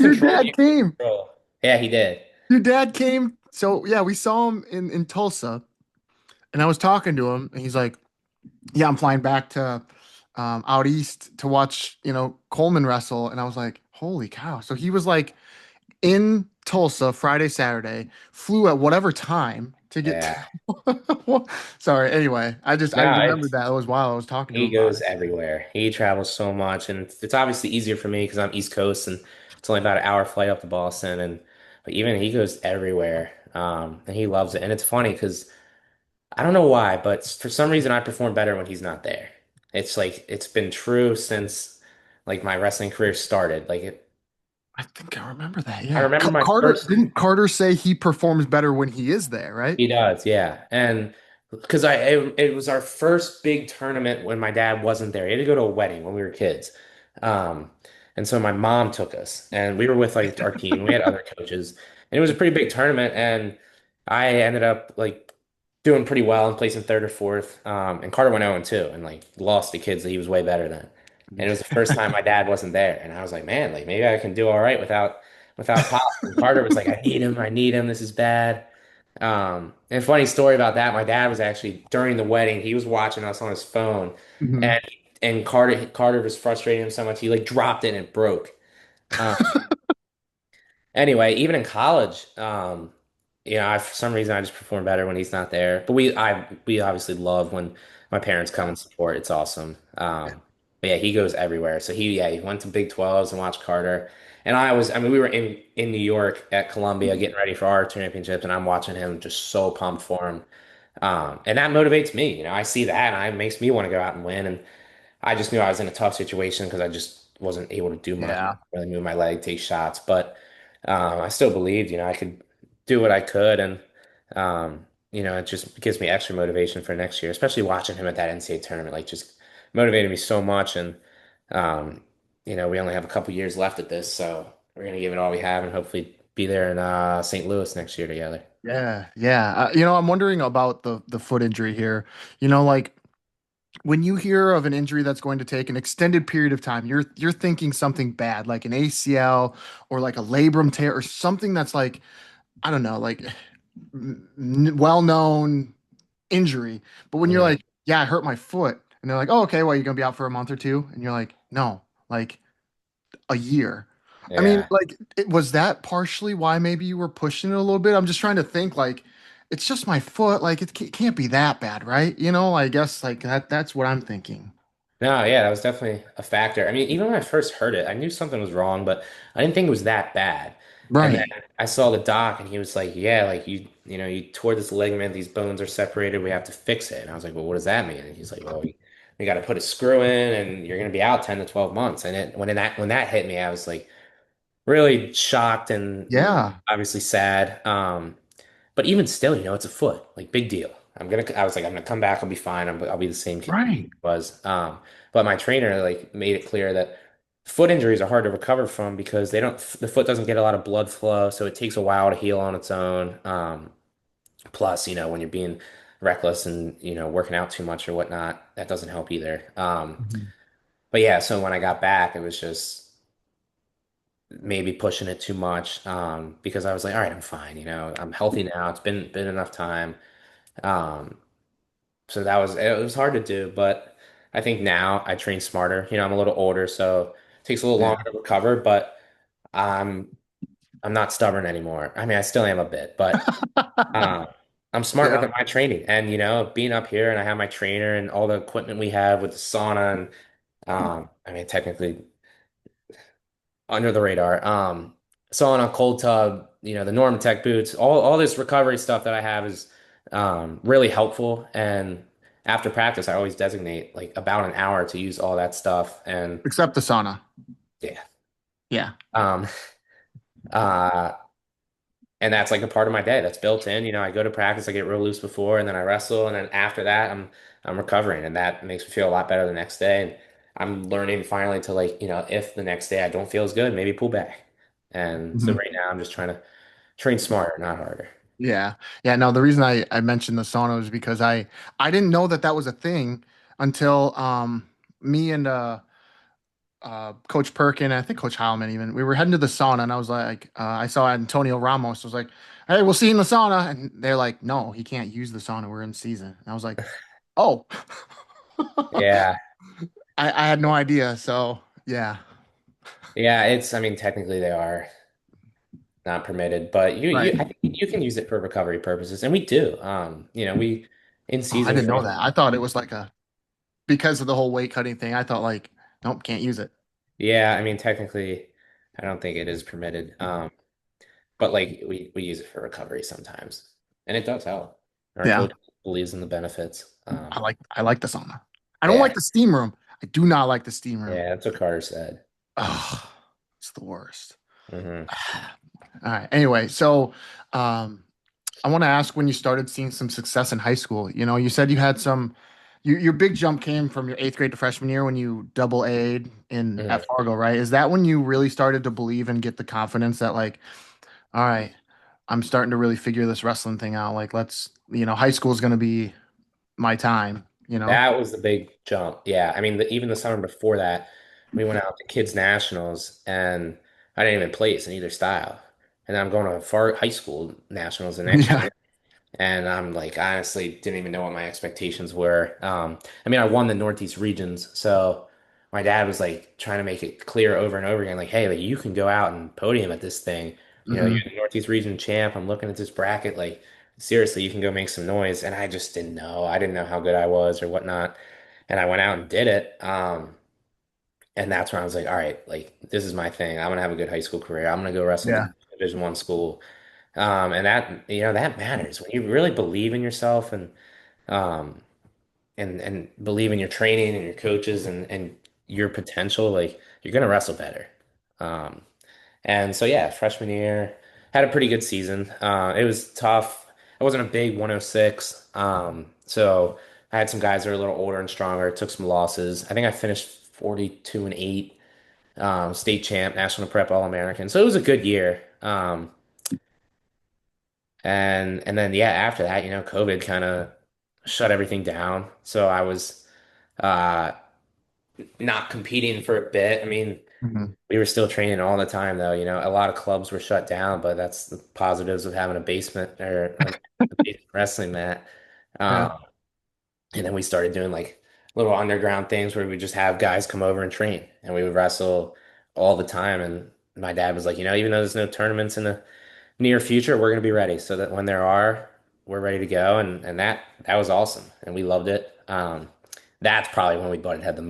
Your control what dad you can came. control. Yeah, he did. Your dad came. So yeah, we saw him in Tulsa, and I was talking to him, and he's like, "Yeah, I'm flying back to out east to watch, Coleman wrestle." And I was like, "Holy cow!" So he was like in Tulsa Friday, Saturday, flew at whatever time to get Yeah. to. Sorry. Anyway, I No, remembered that it was while I was talking to he him about goes it. everywhere. He travels so much, and it's obviously easier for me because I'm East Coast, and it's only about an hour flight up to Boston. And but even he goes everywhere, and he loves it. And it's funny because I don't know why, but for some reason I perform better when he's not there. It's like it's been true since like my wrestling career started. I think I remember that. I Yeah. remember my Carter first. didn't Carter say he performs better when he is there, right? He does, yeah. And because it was our first big tournament when my dad wasn't there. He had to go to a wedding when we were kids. Um, and so my mom took us and we were with like our team. We had other coaches and it was a pretty big tournament and I ended up like doing pretty well and placing third or fourth. And Carter went 0-2 and like lost to kids that he was way better than. And it was the first time my dad wasn't there. And I was like, man, like maybe I can do all right without Pop. And Carter was like, I need him, this is bad. And funny story about that, my dad was actually during the wedding, he was watching us on his phone Mhm. and Carter was frustrating him so much he like dropped it and it broke. Um, anyway, even in college, for some reason I just perform better when he's not there. But we obviously love when my parents come Yeah. and support. It's awesome. But yeah, he goes everywhere. So he went to Big 12s and watched Carter. And I mean, we were in New York at Columbia getting ready for our championships, and I'm watching him just so pumped for him. And that motivates me. I see that and it makes me want to go out and win. And I just knew I was in a tough situation because I just wasn't able to do much, Yeah. really move my leg, take shots. But I still believed, I could do what I could. And, it just gives me extra motivation for next year, especially watching him at that NCAA tournament, like just motivated me so much. And, um, we only have a couple years left at this. So we're going to give it all we have and hopefully be there in St. Louis next year together. Yeah. Yeah. I'm wondering about the foot injury here. Like when you hear of an injury that's going to take an extended period of time, you're thinking something bad, like an ACL or like a labrum tear or something that's like, I don't know, like well-known injury. But when you're Mhm. like, yeah, I hurt my foot, and they're like, oh, okay, well, you're gonna be out for a month or two, and you're like, no, like a year. I mean, Yeah. like, was that partially why maybe you were pushing it a little bit? I'm just trying to think, like, it's just my foot, like it can't be that bad, right? I guess like that's what I'm thinking. No, yeah, that was definitely a factor. I mean, even when I first heard it, I knew something was wrong, but I didn't think it was that bad. And then Right. I saw the doc and he was like, yeah, like you tore this ligament, these bones are separated, we have to fix it. And I was like, well, what does that mean? And he's like, well, we got to put a screw in and you're going to be out 10 to 12 months. And when that hit me, I was like really shocked and Yeah. obviously sad. But even still, it's a foot, like big deal. I was like, I'm gonna come back. I'll be fine. I'll be the same kid I Right. was. But my trainer like made it clear that foot injuries are hard to recover from because the foot doesn't get a lot of blood flow, so it takes a while to heal on its own. Plus, when you're being reckless and working out too much or whatnot, that doesn't help either. Mhm. But yeah, so when I got back, it was just maybe pushing it too much because I was like, all right, I'm fine. I'm healthy now. It's been enough time. Um, So it was hard to do, but I think now I train smarter. I'm a little older, so it takes a little Yeah. longer to recover, but I'm I'm not stubborn anymore. I mean, I still am a bit, but uh, I'm smart with Yeah. my training. And being up here and I have my trainer and all the equipment we have with the sauna and I mean technically under the radar. Sauna, cold tub, the Normatec boots, all this recovery stuff that I have is really helpful. And after practice, I always designate like about an hour to use all that stuff. And Except the sauna. yeah, Yeah. um, uh, and that's like a part of my day that's built in. I go to practice, I get real loose before, and then I wrestle, and then after that, I'm recovering, and that makes me feel a lot better the next day. And I'm learning finally to like, if the next day I don't feel as good, maybe pull back. And so Mhm. right now, I'm just trying to train smarter, not harder. Yeah. Yeah. No, the reason I mentioned the sauna is because I didn't know that that was a thing until me and Coach Perkin, I think Coach Heilman even, we were heading to the sauna and I was like, I saw Antonio Ramos. I was like, hey, we'll see you in the sauna. And they're like, no, he can't use the sauna. We're in season. And I was like, oh, Yeah, I had no idea. So yeah. yeah. I mean, technically they are not permitted, but Right. I think you can use it for recovery purposes, and we do. We in Oh, I season didn't know train. that. I thought it was like because of the whole weight cutting thing. I thought like, nope, can't use it. Yeah, I mean, technically, I don't think it is permitted. But like we use it for recovery sometimes, and it does help. Our Yeah. coach believes in the benefits. I like the sauna. I don't Yeah, like the steam room. I do not like the steam room. yeah, that's what Carter said. Oh, it's the worst. Hmm. All right. Anyway, so um, I want to ask when you started seeing some success in high school. You said you had your big jump came from your eighth grade to freshman year when you double A'd in Hmm. at Fargo, right? Is that when you really started to believe and get the confidence that like, all right, I'm starting to really figure this wrestling thing out. Like, high school is going to be my time, you know? That was the big jump. Yeah, I mean, even the summer before that, we went out to kids nationals, and I didn't even place in either style. And then I'm going to far high school nationals the next Yeah. year. And I'm like, honestly, didn't even know what my expectations were. I mean, I won the Northeast regions, so my dad was like trying to make it clear over and over again, like, hey, like you can go out and podium at this thing. You're Hmm. the Northeast region champ. I'm looking at this bracket, like seriously, you can go make some noise. And I just didn't know. I didn't know how good I was or whatnot. And I went out and did it. And that's when I was like, all right, like this is my thing. I'm gonna have a good high school career. I'm gonna go wrestle at Yeah. the Division I school. And that matters when you really believe in yourself um, and believe in your training and your coaches and your potential, like you're gonna wrestle better. Um, and so yeah, freshman year had a pretty good season. It was tough. I wasn't a big 106. So I had some guys that are a little older and stronger. Took some losses. I think I finished 42-8, state champ, national prep All-American. So it was a good year. And then yeah, after that, COVID kind of shut everything down. So I was uh not competing for a bit. I mean, Hmm. we were still training all the time though. A lot of clubs were shut down, but that's the positives of having a basement or a basement wrestling mat. Yeah. Um, and then we started doing like little underground things where we just have guys come over and train, and we would wrestle all the time. And my dad was like, even though there's no tournaments in the near future, we're going to be ready so that when there are, we're ready to go. And that was awesome, and we loved it. That's probably when we butted heads the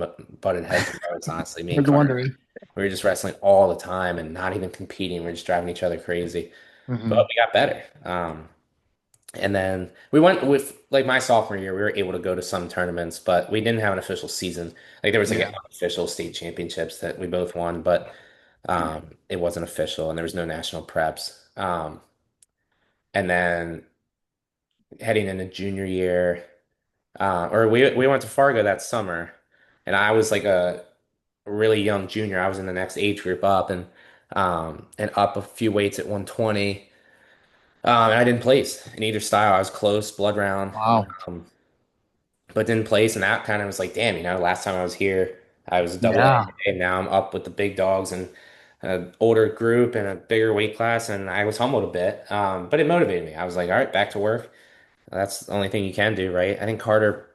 most, honestly. Me I and was Carter, wondering. we were just wrestling all the time and not even competing. We are just driving each other crazy, but Hmm. we got better. And then we went with like my sophomore year, we were able to go to some tournaments, but we didn't have an official season. Like there was like Yeah. an unofficial state championships that we both won, but it wasn't official, and there was no national preps. And then heading into junior year, or we went to Fargo that summer, and I was like a really young junior. I was in the next age group up, and up a few weights at 120. And I didn't place in either style. I was close, blood round, Wow. um, but didn't place. And that kind of was like, damn, last time I was here, I was a double A, Yeah. and now I'm up with the big dogs and an older group and a bigger weight class, and I was humbled a bit. But it motivated me. I was like, all right, back to work. That's the only thing you can do, right? I think Carter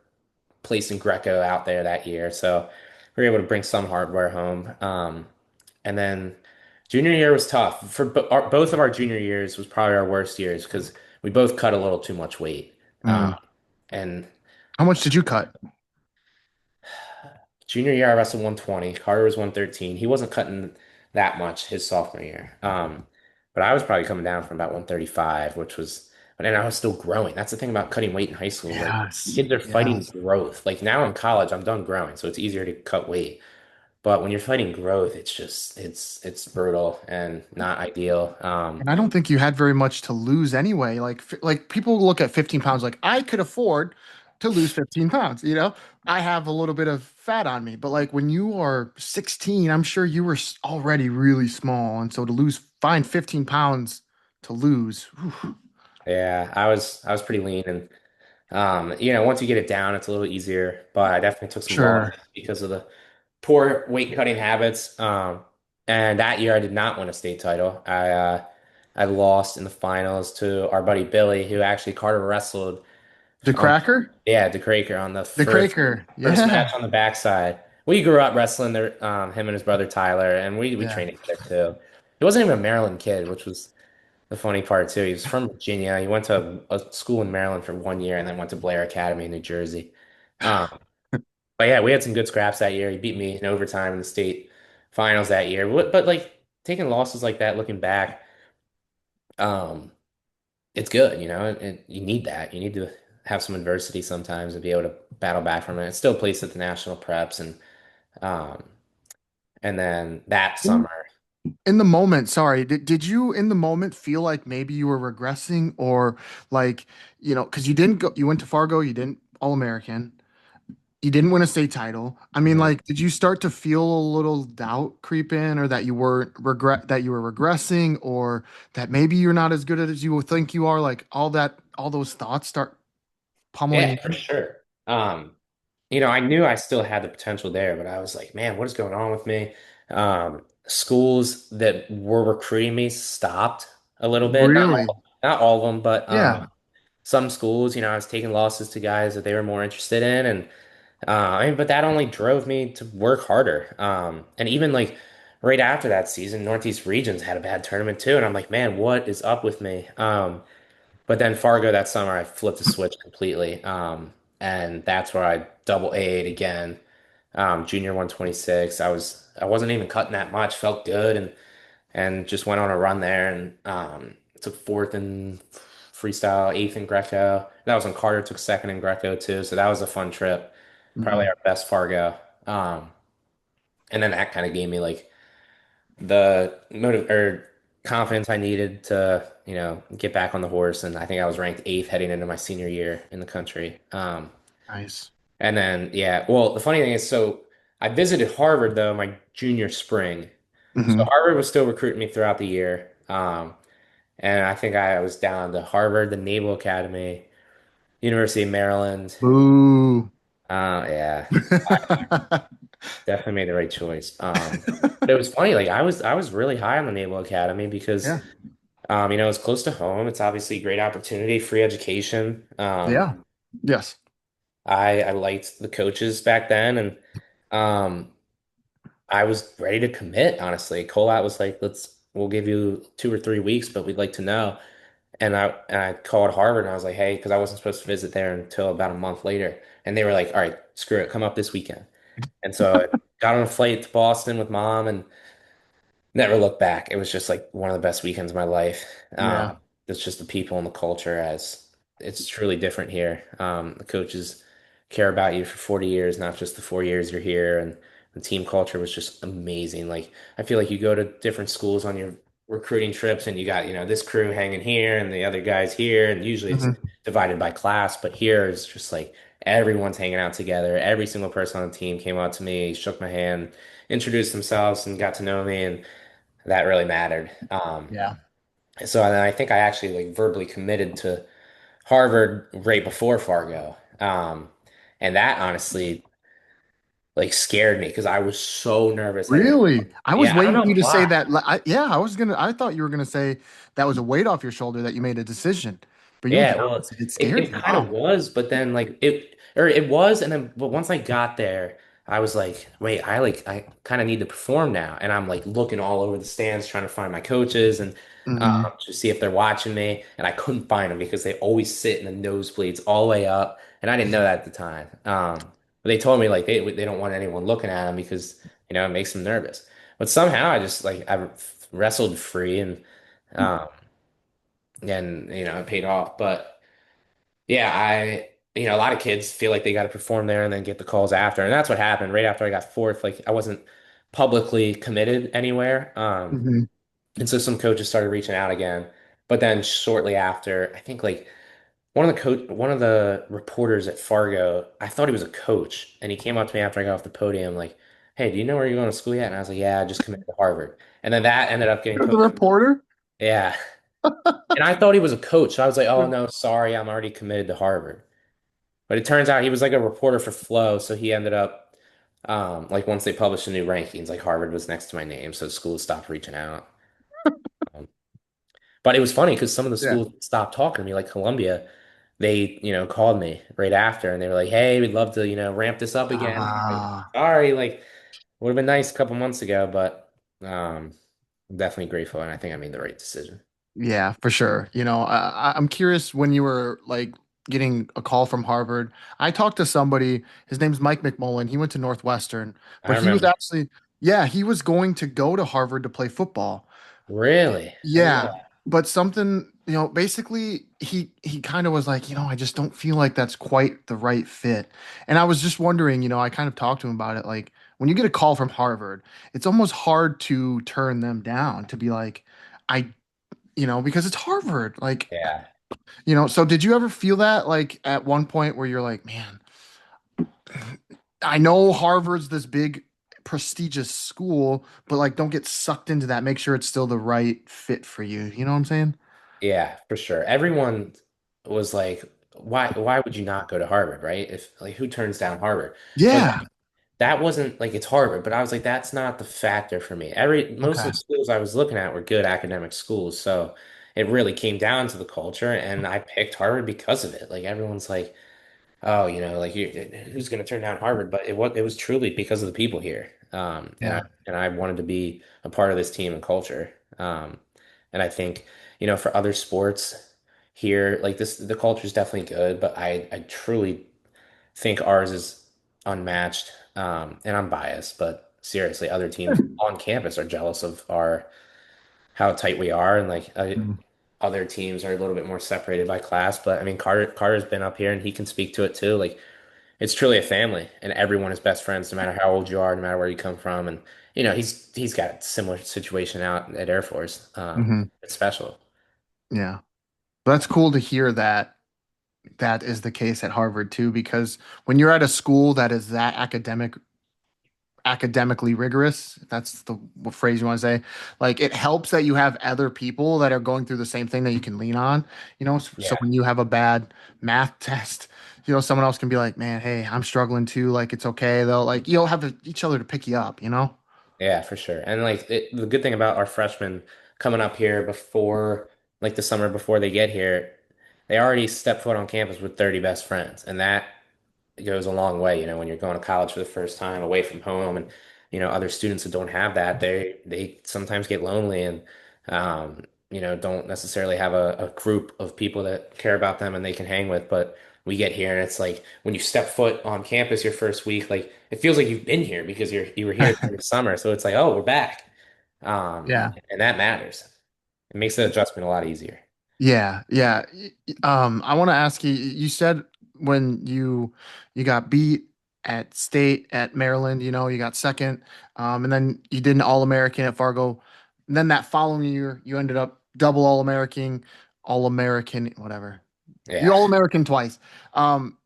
placed in Greco out there that year, so we were able to bring some hardware home. And then junior year was tough. Both of our junior years was probably our worst years because we both cut a little too much weight. Um, Mm. and How much did you cut? junior year, I wrestled 120. Carter was 113. He wasn't cutting that much his sophomore year. But I was probably coming down from about 135, but then I was still growing. That's the thing about cutting weight in high school. Like Yes. kids are fighting Yes. growth. Like now in college, I'm done growing, so it's easier to cut weight. But when you're fighting growth, it's just it's brutal and not ideal. And I don't think you had very much to lose anyway. Like people look at 15 pounds like I could afford to lose 15 pounds, you know? I have a little bit of fat on me, but like when you are 16, I'm sure you were already really small. And so to lose, find 15 pounds to lose. Whew. Yeah, I was pretty lean and once you get it down, it's a little easier. But I definitely took some Sure. losses because of the poor weight cutting habits. And that year I did not win a state title. I lost in the finals to our buddy Billy, who actually Carter wrestled The on cracker? the Craker on the The first cracker. first Yeah. match on the backside. We grew up wrestling there, him and his brother Tyler, and we Yeah. trained together too. He wasn't even a Maryland kid, which was the funny part too. He was from Virginia. He went to a school in Maryland for 1 year and then went to Blair Academy in New Jersey. Um, but yeah, we had some good scraps that year. He beat me in overtime in the state finals that year. But like taking losses like that, looking back, um, it's good, you need that. You need to have some adversity sometimes and be able to battle back from it. It still placed at the national preps um and then that In, summer. in the moment, sorry, did you in the moment feel like maybe you were regressing or like, because you didn't go, you went to Fargo, you didn't All-American. You didn't win a state title. I mean, Mhm. like, did you start to feel a little doubt creep in, or that you were regressing, or that maybe you're not as good as you think you are? Like all those thoughts start pummeling Yeah, you. for sure. I knew I still had the potential there, but I was like, man, what is going on with me? Schools that were recruiting me stopped a little bit. Really? Not all of them, but Yeah. some schools, I was taking losses to guys that they were more interested in, and but that only drove me to work harder. And even like right after that season, Northeast Regions had a bad tournament too, and I'm like, man, what is up with me? But then Fargo that summer, I flipped the switch completely. And that's where I double A'd again. Junior 126. I wasn't even cutting that much, felt good and just went on a run there and took fourth in freestyle, eighth in Greco. That was when Carter took second in Greco too. So that was a fun trip. Probably Mhm. our best Fargo. And then that kind of gave me like the motive or confidence I needed to, get back on the horse. And I think I was ranked eighth heading into my senior year in the country. Nice. And then, yeah, well, the funny thing is, so I visited Harvard though my junior spring. So Hmm. Harvard was still recruiting me throughout the year. And I think I was down to Harvard, the Naval Academy, University of Maryland. Boo. Yeah, definitely made the right choice. But it was funny, like I was really high on the Naval Academy because Yeah. it's close to home. It's obviously a great opportunity, free education. Yeah. Yes. I liked the coaches back then, and um, I was ready to commit. Honestly, Colat was like, we'll give you 2 or 3 weeks, but we'd like to know." And I called Harvard and I was like, "Hey," because I wasn't supposed to visit there until about a month later, and they were like, "All right, screw it, come up this weekend." And so I got on a flight to Boston with mom and never looked back. It was just like one of the best weekends of my life. Yeah. It's just the people and the culture as it's truly different here. The coaches care about you for 40 years, not just the 4 years you're here. And the team culture was just amazing. Like I feel like you go to different schools on your recruiting trips and you got, this crew hanging here and the other guys here. And usually it's Hmm. divided by class, but here it's just like everyone's hanging out together. Every single person on the team came out to me, shook my hand, introduced themselves and got to know me. And that really mattered. Yeah. So then I think I actually like verbally committed to Harvard right before Fargo. And that honestly like scared me because I was so nervous. I didn't, Really? I was yeah, I don't waiting for you know to say why. that. Yeah, I thought you were gonna say that was a weight off your shoulder that you made a decision, but you're like, Yeah, the well, opposite. It it, scared it you. kind of Wow. was, but then like it was, and then but once I got there, I was like, wait, I kind of need to perform now, and I'm like looking all over the stands trying to find my coaches and Hmm. to see if they're watching me, and I couldn't find them because they always sit in the nosebleeds all the way up, and I didn't know that at the time. But they told me like they don't want anyone looking at them because it makes them nervous. But somehow I just like I wrestled free and it paid off, but. Yeah, a lot of kids feel like they got to perform there and then get the calls after. And that's what happened right after I got fourth. Like, I wasn't publicly committed anywhere. Hmm. And so some coaches started reaching out again. But then shortly after, I think like one of the reporters at Fargo, I thought he was a coach, and he came up to me after I got off the podium, like, "Hey, do you know where you're going to school yet?" And I was like, "Yeah, I just committed to Harvard." And then that ended up getting The posted. reporter? Yeah. And I thought he was a coach. So I was like, "Oh no, sorry, I'm already committed to Harvard." But it turns out he was like a reporter for Flow, so he ended up like once they published the new rankings, like Harvard was next to my name, so schools stopped reaching out. Um, but it was funny because some of the Yeah. schools stopped talking to me, like Columbia. They, called me right after and they were like, "Hey, we'd love to, ramp this up again." Like, Ah. sorry, like would have been nice a couple months ago, but I'm definitely grateful and I think I made the right decision. Yeah, for sure. I'm curious when you were like getting a call from Harvard. I talked to somebody, his name's Mike McMullen. He went to Northwestern, I but he was remember. actually, yeah, he was going to go to Harvard to play football. Really? I didn't know Yeah, that. but something, basically he kind of was like, I just don't feel like that's quite the right fit. And I was just wondering, I kind of talked to him about it. Like when you get a call from Harvard, it's almost hard to turn them down to be like, I, because it's Harvard. Like, Yeah. so did you ever feel that like at one point where you're like, man, I know Harvard's this big prestigious school, but like don't get sucked into that. Make sure it's still the right fit for you. You know what I'm saying? Yeah, for sure. Everyone was like, why would you not go to Harvard, right? If like who turns down Harvard? But Yeah. that wasn't like it's Harvard, but I was like, that's not the factor for me. Most Okay. of the schools I was looking at were good academic schools, so it really came down to the culture, and I picked Harvard because of it. Like everyone's like, oh, like who's going to turn down Harvard? But it was truly because of the people here, Yeah. and I wanted to be a part of this team and culture. And I think for other sports here, like this, the culture is definitely good, but I truly think ours is unmatched. And I'm biased, but seriously, other teams on campus are jealous of our how tight we are, and like Mm. other teams are a little bit more separated by class. But I mean, Carter's been up here, and he can speak to it too. Like it's truly a family, and everyone is best friends, no matter how old you are, no matter where you come from. And he's got a similar situation out at Air Force. Hmm. It's special. Yeah. But that's cool to hear that that is the case at Harvard too, because when you're at a school that is that academically rigorous, if that's the what phrase you want to say, like it helps that you have other people that are going through the same thing that you can lean on, so Yeah, when you have a bad math test, someone else can be like, man, hey, I'm struggling too, like it's okay. They'll like you'll have each other to pick you up. yeah, for sure. And like the good thing about our freshmen coming up here before, like the summer before they get here, they already step foot on campus with 30 best friends, and that it goes a long way, when you're going to college for the first time away from home and other students that don't have that, they sometimes get lonely and don't necessarily have a group of people that care about them and they can hang with. But we get here and it's like when you step foot on campus your first week, like it feels like you've been here because you were here during the summer. So it's like, oh, we're back. Yeah. And that matters. It makes the adjustment a lot easier. Yeah, yeah. I want to ask you, you said when you got beat at state at Maryland, you got second, and then you did an All-American at Fargo. And then that following year, you ended up double All-American, whatever. You Yeah. All-American twice. Um,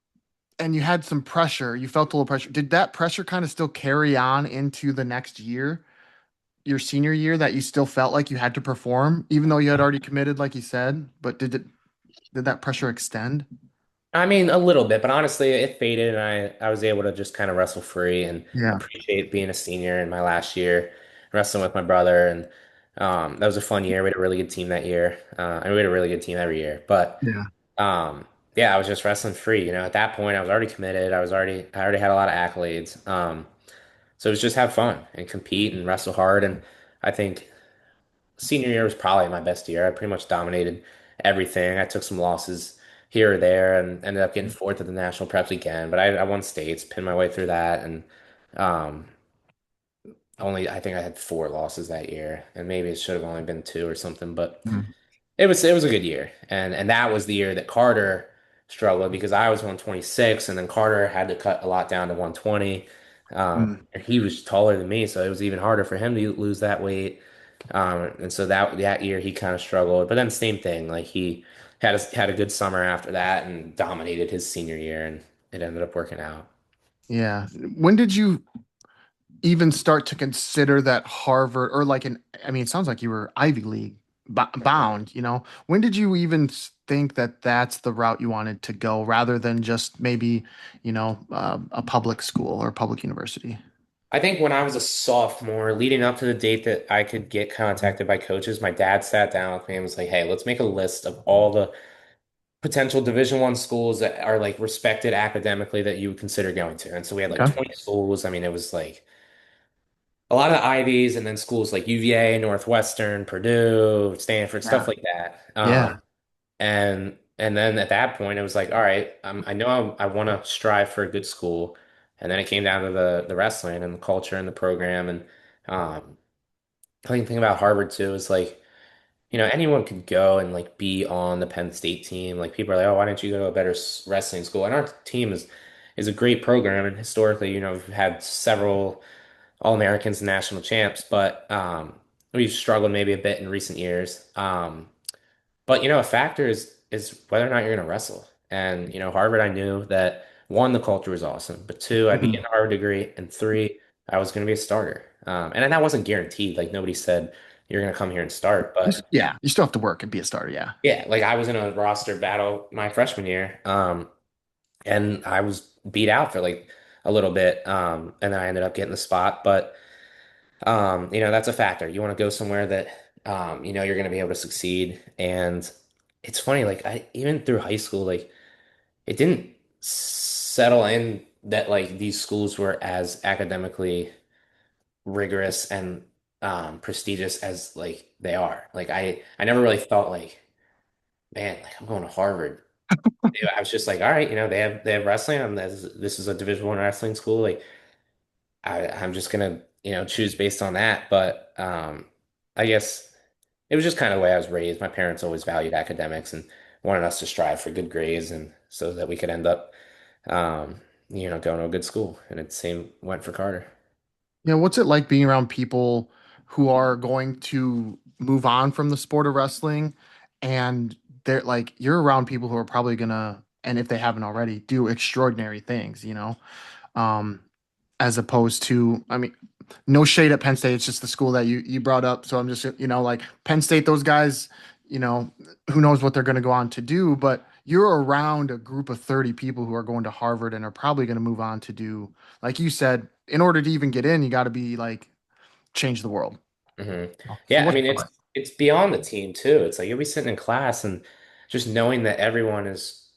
and you had some pressure. You felt a little pressure. Did that pressure kind of still carry on into the next year, your senior year, that you still felt like you had to perform, even though you had already committed, like you said? But did that pressure extend? I mean, a little bit, but honestly, it faded, and I was able to just kind of wrestle free and Yeah. appreciate being a senior in my last year, wrestling with my brother, and that was a fun year. We had a really good team that year, and we had a really good team every year. But Yeah. um, yeah, I was just wrestling free. At that point, I was already committed. I already had a lot of accolades. So it was just have fun and compete and wrestle hard, and I think senior year was probably my best year. I pretty much dominated everything. I took some losses here or there and ended up getting fourth at the national preps again. But I won states, pinned my way through that, and um, only I think I had four losses that year, and maybe it should have only been two or something. But Mm. it was a good year, and that was the year that Carter struggled because I was 126, and then Carter had to cut a lot down to 120. Mm. And he was taller than me, so it was even harder for him to lose that weight. And so that year he kind of struggled. But then same thing, like he had a good summer after that and dominated his senior year, and it ended up working out. Yeah. When did you even start to consider that Harvard or like an, I mean, it sounds like you were Ivy League bound, you know? When did you even think that that's the route you wanted to go rather than just maybe, a public school or public university? I think when I was a sophomore, leading up to the date that I could get contacted by coaches, my dad sat down with me and was like, "Hey, let's make a list of all the potential Division I schools that are like respected academically that you would consider going to." And so we had like Okay. 20 schools. I mean, it was like a lot of Ivies and then schools like UVA, Northwestern, Purdue, Stanford, stuff Yeah. like that. Yeah. And then at that point, it was like, all right, I know I want to strive for a good school. And then it came down to the wrestling and the culture and the program. And I think the thing about Harvard too is like, anyone could go and like be on the Penn State team. Like people are like, oh, why don't you go to a better wrestling school? And our team is a great program. And historically, we've had several All-Americans and national champs, but we've struggled maybe a bit in recent years. But a factor is whether or not you're going to wrestle. And Harvard, I knew that one, the culture was awesome, but two, I'd be Mhm. getting a Harvard degree, and three, I was going to be a starter. And that wasn't guaranteed. Like nobody said you're going to come here and start, but Yeah. You still have to work and be a starter. Yeah. yeah, like I was in a roster battle my freshman year, and I was beat out for like a little bit, and then I ended up getting the spot, but. That's a factor. You want to go somewhere that you're going to be able to succeed. And it's funny, like I even through high school, like it didn't settle in that like these schools were as academically rigorous and prestigious as like they are. Like I never really felt like, man, like I'm going to Harvard. I was just like, all right, they have wrestling, and this is a Division I wrestling school. Like I'm just gonna, choose based on that. But I guess it was just kind of the way I was raised. My parents always valued academics and wanted us to strive for good grades and so that we could end up, going to a good school. And it same went for Carter. What's it like being around people who are going to move on from the sport of wrestling and they're like you're around people who are probably gonna, and if they haven't already, do extraordinary things, Um, as opposed to, I mean, no shade at Penn State. It's just the school that you brought up. So I'm just, like Penn State, those guys, you know, who knows what they're going to go on to do, but you're around a group of 30 people who are going to Harvard and are probably going to move on to do, like you said, in order to even get in, you got to be like change the world. Hmm. So Yeah, I what's mean it it's like? it's beyond the team too. It's like you'll be sitting in class and just knowing that everyone is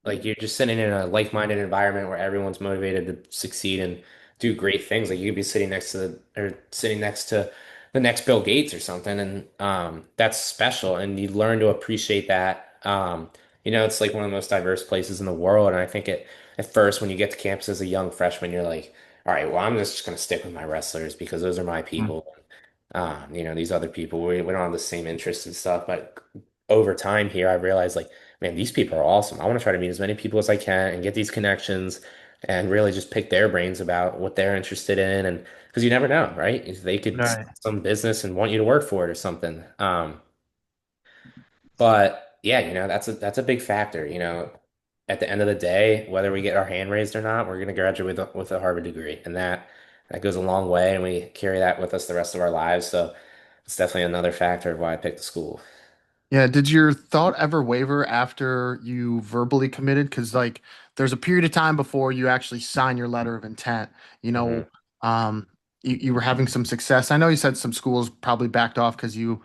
like you're just sitting in a like-minded environment where everyone's motivated to succeed and do great things. Like you could be sitting next to the next Bill Gates or something, and that's special. And you learn to appreciate that. It's like one of the most diverse places in the world. And I think at first when you get to campus as a young freshman, you're like, all right, well, I'm just gonna stick with my wrestlers because those are my Mm. people. These other people, we don't have the same interests and stuff. But over time here, I realized like, man, these people are awesome. I want to try to meet as many people as I can and get these connections and really just pick their brains about what they're interested in. And because you never know, right? If they could Right. start some business and want you to work for it or something. But yeah, that's a big factor. At the end of the day, whether we get our hand raised or not, we're going to graduate with a Harvard degree, and that goes a long way, and we carry that with us the rest of our lives. So it's definitely another factor of why I picked the school. Yeah, did your thought ever waver after you verbally committed? Because like there's a period of time before you actually sign your letter of intent. You Hmm. know, um, you were having some success. I know you said some schools probably backed off because you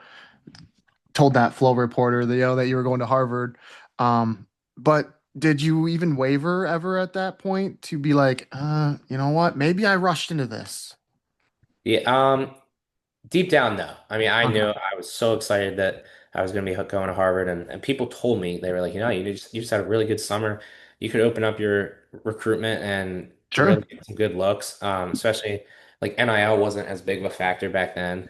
told that Flow reporter that that you were going to Harvard. But did you even waver ever at that point to be like, you know what? Maybe I rushed into this. Yeah. Deep down, no. I mean, I knew Okay, I was so excited that I was going to be going to Harvard, and people told me they were like, you just had a really good summer. You could open up your recruitment and sure. really get some good looks. Especially like NIL wasn't as big of a factor back then.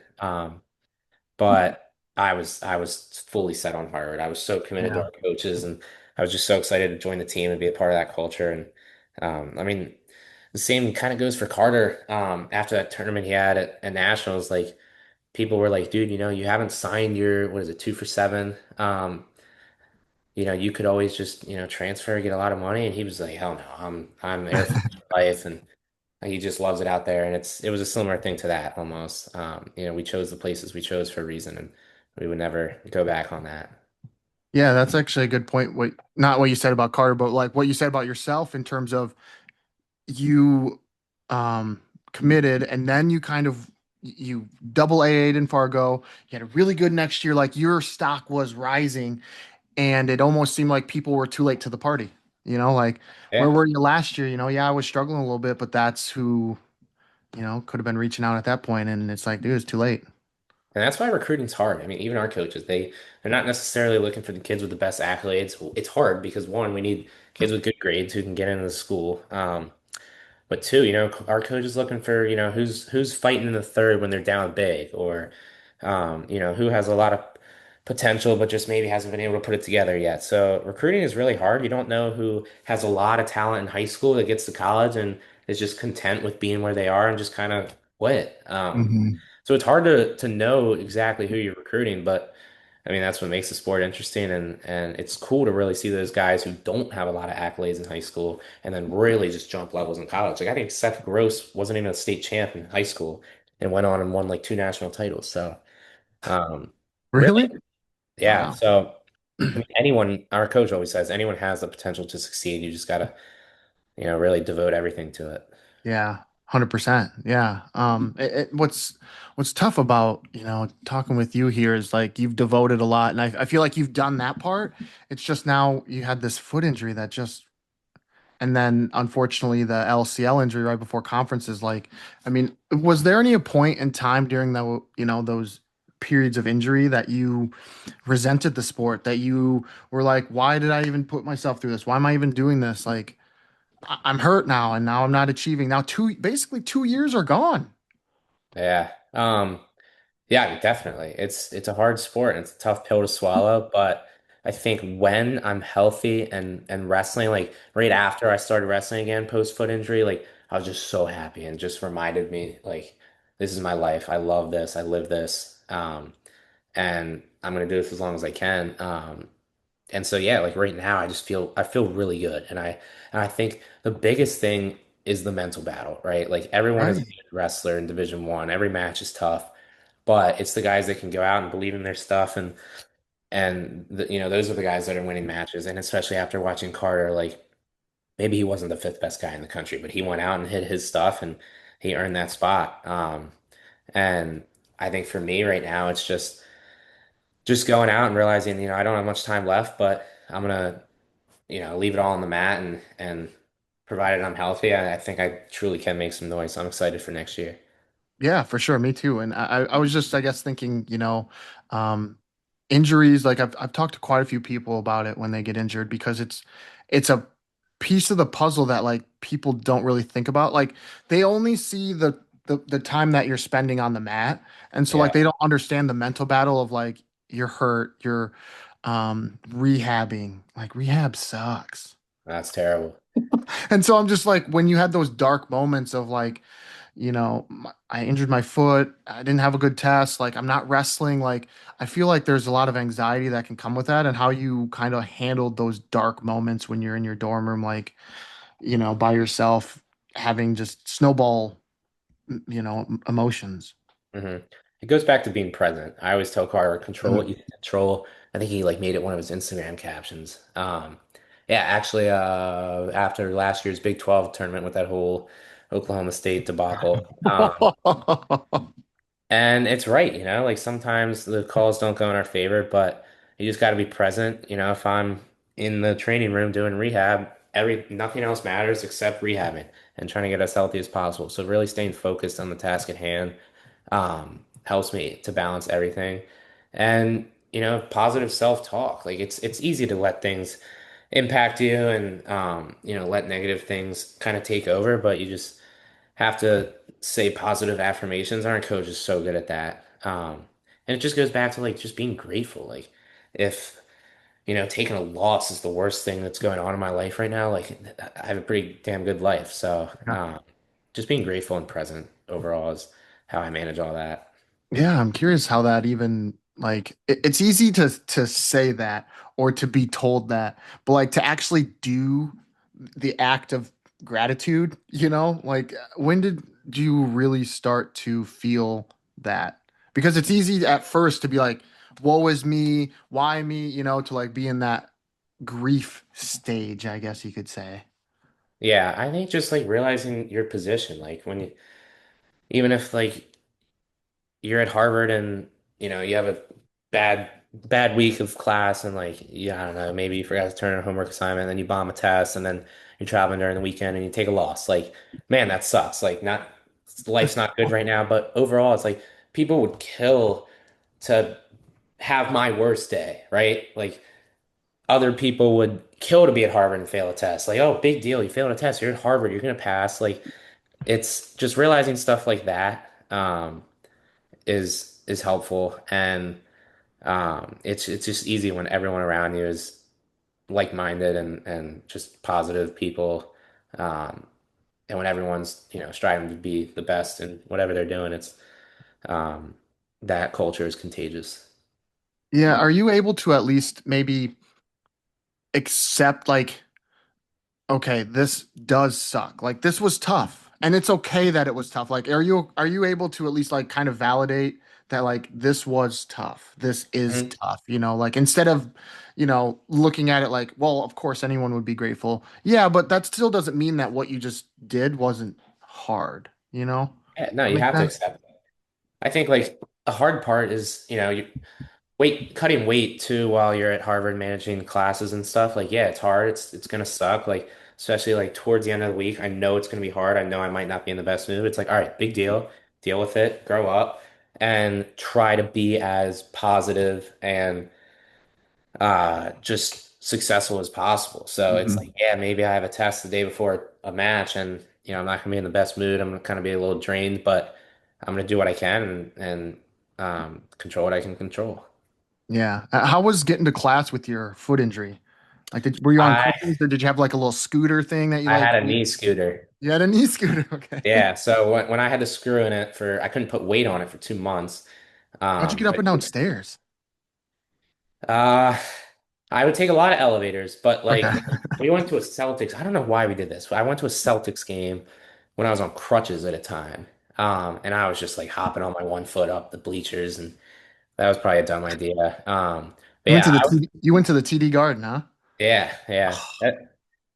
But I was fully set on Harvard. I was so committed to Yeah. our coaches, and I was just so excited to join the team and be a part of that culture. And I mean. the same kind of goes for Carter. After that tournament he had at Nationals, like people were like, dude, you haven't signed your, what is it, 2 for 7. You could always just, transfer, get a lot of money. And he was like, hell no, I'm Air Force for life. And he just loves it out there. And it was a similar thing to that almost. We chose the places we chose for a reason, and we would never go back on that. Yeah, that's actually a good point. What not what you said about Carter, but like what you said about yourself in terms of you committed and then you kind of you double AA'd in Fargo. You had a really good next year, like your stock was rising and it almost seemed like people were too late to the party. Like where Yeah. were you last year? Yeah, I was struggling a little bit, but that's who, could have been reaching out at that point, and it's like, dude, it's too late. And that's why recruiting's hard. I mean, even our coaches, they're not necessarily looking for the kids with the best accolades. It's hard because one, we need kids with good grades who can get into the school. But two, our coach is looking for, who's fighting in the third when they're down big, or who has a lot of potential but just maybe hasn't been able to put it together yet. So recruiting is really hard. You don't know who has a lot of talent in high school that gets to college and is just content with being where they are and just kind of quit. Hmm. So it's hard to know exactly who you're recruiting, but I mean that's what makes the sport interesting, and it's cool to really see those guys who don't have a lot of accolades in high school and then really just jump levels in college. Like I think Seth Gross wasn't even a state champ in high school and went on and won like 2 national titles. So really, Really? yeah. Wow. So I mean, anyone, our coach always says, anyone has the potential to succeed. You just gotta, really devote everything to it. Yeah, 100%. Yeah. What's tough about, talking with you here is like you've devoted a lot, and I feel like you've done that part. It's just now you had this foot injury that just, and then unfortunately the LCL injury right before conferences. Like, I mean, was there any point in time during the, those periods of injury that you resented the sport, that you were like, why did I even put myself through this? Why am I even doing this? Like, I'm hurt now, and now I'm not achieving. Now basically 2 years are gone. Yeah. Yeah, definitely. It's a hard sport and it's a tough pill to swallow, but I think when I'm healthy and wrestling, like right after I started wrestling again post foot injury, like I was just so happy and just reminded me like this is my life. I love this. I live this. And I'm gonna do this as long as I can. And so yeah, like right now I feel really good. And I think the biggest thing is the mental battle, right? Like everyone is a Right. good wrestler in Division One. Every match is tough, but it's the guys that can go out and believe in their stuff, and those are the guys that are winning matches. And especially after watching Carter, like maybe he wasn't the fifth best guy in the country, but he went out and hit his stuff and he earned that spot. And I think for me right now, it's just going out and realizing, I don't have much time left, but I'm gonna, leave it all on the mat and provided I'm healthy, I think I truly can make some noise. I'm excited for next year. Yeah, for sure. Me too. And I was just, I guess, thinking, um, injuries. Like I've talked to quite a few people about it when they get injured because it's a piece of the puzzle that like people don't really think about. Like they only see the time that you're spending on the mat, and so like Yeah, they don't understand the mental battle of like you're hurt, you're rehabbing. Like rehab sucks. that's terrible. And so I'm just like, when you had those dark moments of like, I injured my foot, I didn't have a good test, like I'm not wrestling, like I feel like there's a lot of anxiety that can come with that, and how you kind of handled those dark moments when you're in your dorm room, like, by yourself, having just snowball, emotions. hmm It goes back to being present. I always tell Carter, control what Mhm. you can control. I think he like made it one of his Instagram captions. Yeah, actually, after last year's Big 12 tournament with that whole Oklahoma State debacle, and it's right, like sometimes the calls don't go in our favor, but you just got to be present. If I'm in the training room doing rehab, nothing else matters except rehabbing and trying to get as healthy as possible. So really staying focused on the task at hand helps me to balance everything. And, positive self-talk. Like it's easy to let things impact you and let negative things kind of take over, but you just have to say positive affirmations. Our coach is so good at that. And it just goes back to like just being grateful. Like if taking a loss is the worst thing that's going on in my life right now. Like I have a pretty damn good life. So just being grateful and present overall is how I manage all that. Yeah, I'm curious how that even like it's easy to say that or to be told that, but like to actually do the act of gratitude, like when did you really start to feel that? Because it's easy at first to be like, woe is me, why me, to like be in that grief stage, I guess you could say. Yeah, I think just like realizing your position, like even if like you're at Harvard and you have a bad week of class and like yeah, I don't know, maybe you forgot to turn in a homework assignment, then you bomb a test, and then you're traveling during the weekend and you take a loss. Like, man, that sucks. Like, not life's not good right now, but overall, it's like people would kill to have my worst day, right? Like other people would kill to be at Harvard and fail a test. Like, oh, big deal, you failed a test, you're at Harvard, you're gonna pass. Like, it's just realizing stuff like that. Is helpful and it's just easy when everyone around you is like-minded and just positive people um, and when everyone's striving to be the best in whatever they're doing it's um, that culture is contagious. Yeah, are you able to at least maybe accept like okay, this does suck. Like this was tough. And it's okay that it was tough. Like are you able to at least like kind of validate that like this was tough. This is Mhm. tough, like instead of, looking at it like, well, of course anyone would be grateful. Yeah, but that still doesn't mean that what you just did wasn't hard, you know? Yeah, no, That you makes have to sense. accept it. I think like a hard part is you cutting weight too while you're at Harvard managing classes and stuff. Like, yeah, it's hard. It's gonna suck. Like, especially like towards the end of the week, I know it's gonna be hard. I know I might not be in the best mood. It's like, all right, big deal. Deal with it, grow up, and try to be as positive and just successful as possible. So it's like, Mhm. yeah, maybe I have a test the day before a match and I'm not gonna be in the best mood. I'm gonna kind of be a little drained, but I'm gonna do what I can and control what I can control. Yeah. How was getting to class with your foot injury? Like were you on I crutches or did you have like a little scooter thing that you I like had a knee scooter. you had a knee scooter, okay. Yeah, so when I had to screw in it for, I couldn't put weight on it for 2 months. How'd you get up But and down stairs? uh, I would take a lot of elevators, but Okay. like we went to a Celtics. I don't know why we did this. I went to a Celtics game when I was on crutches at a time, and I was just like hopping on my one foot up the bleachers, and that was probably a dumb idea. But You went yeah, to the you went to the TD Garden, huh? yeah.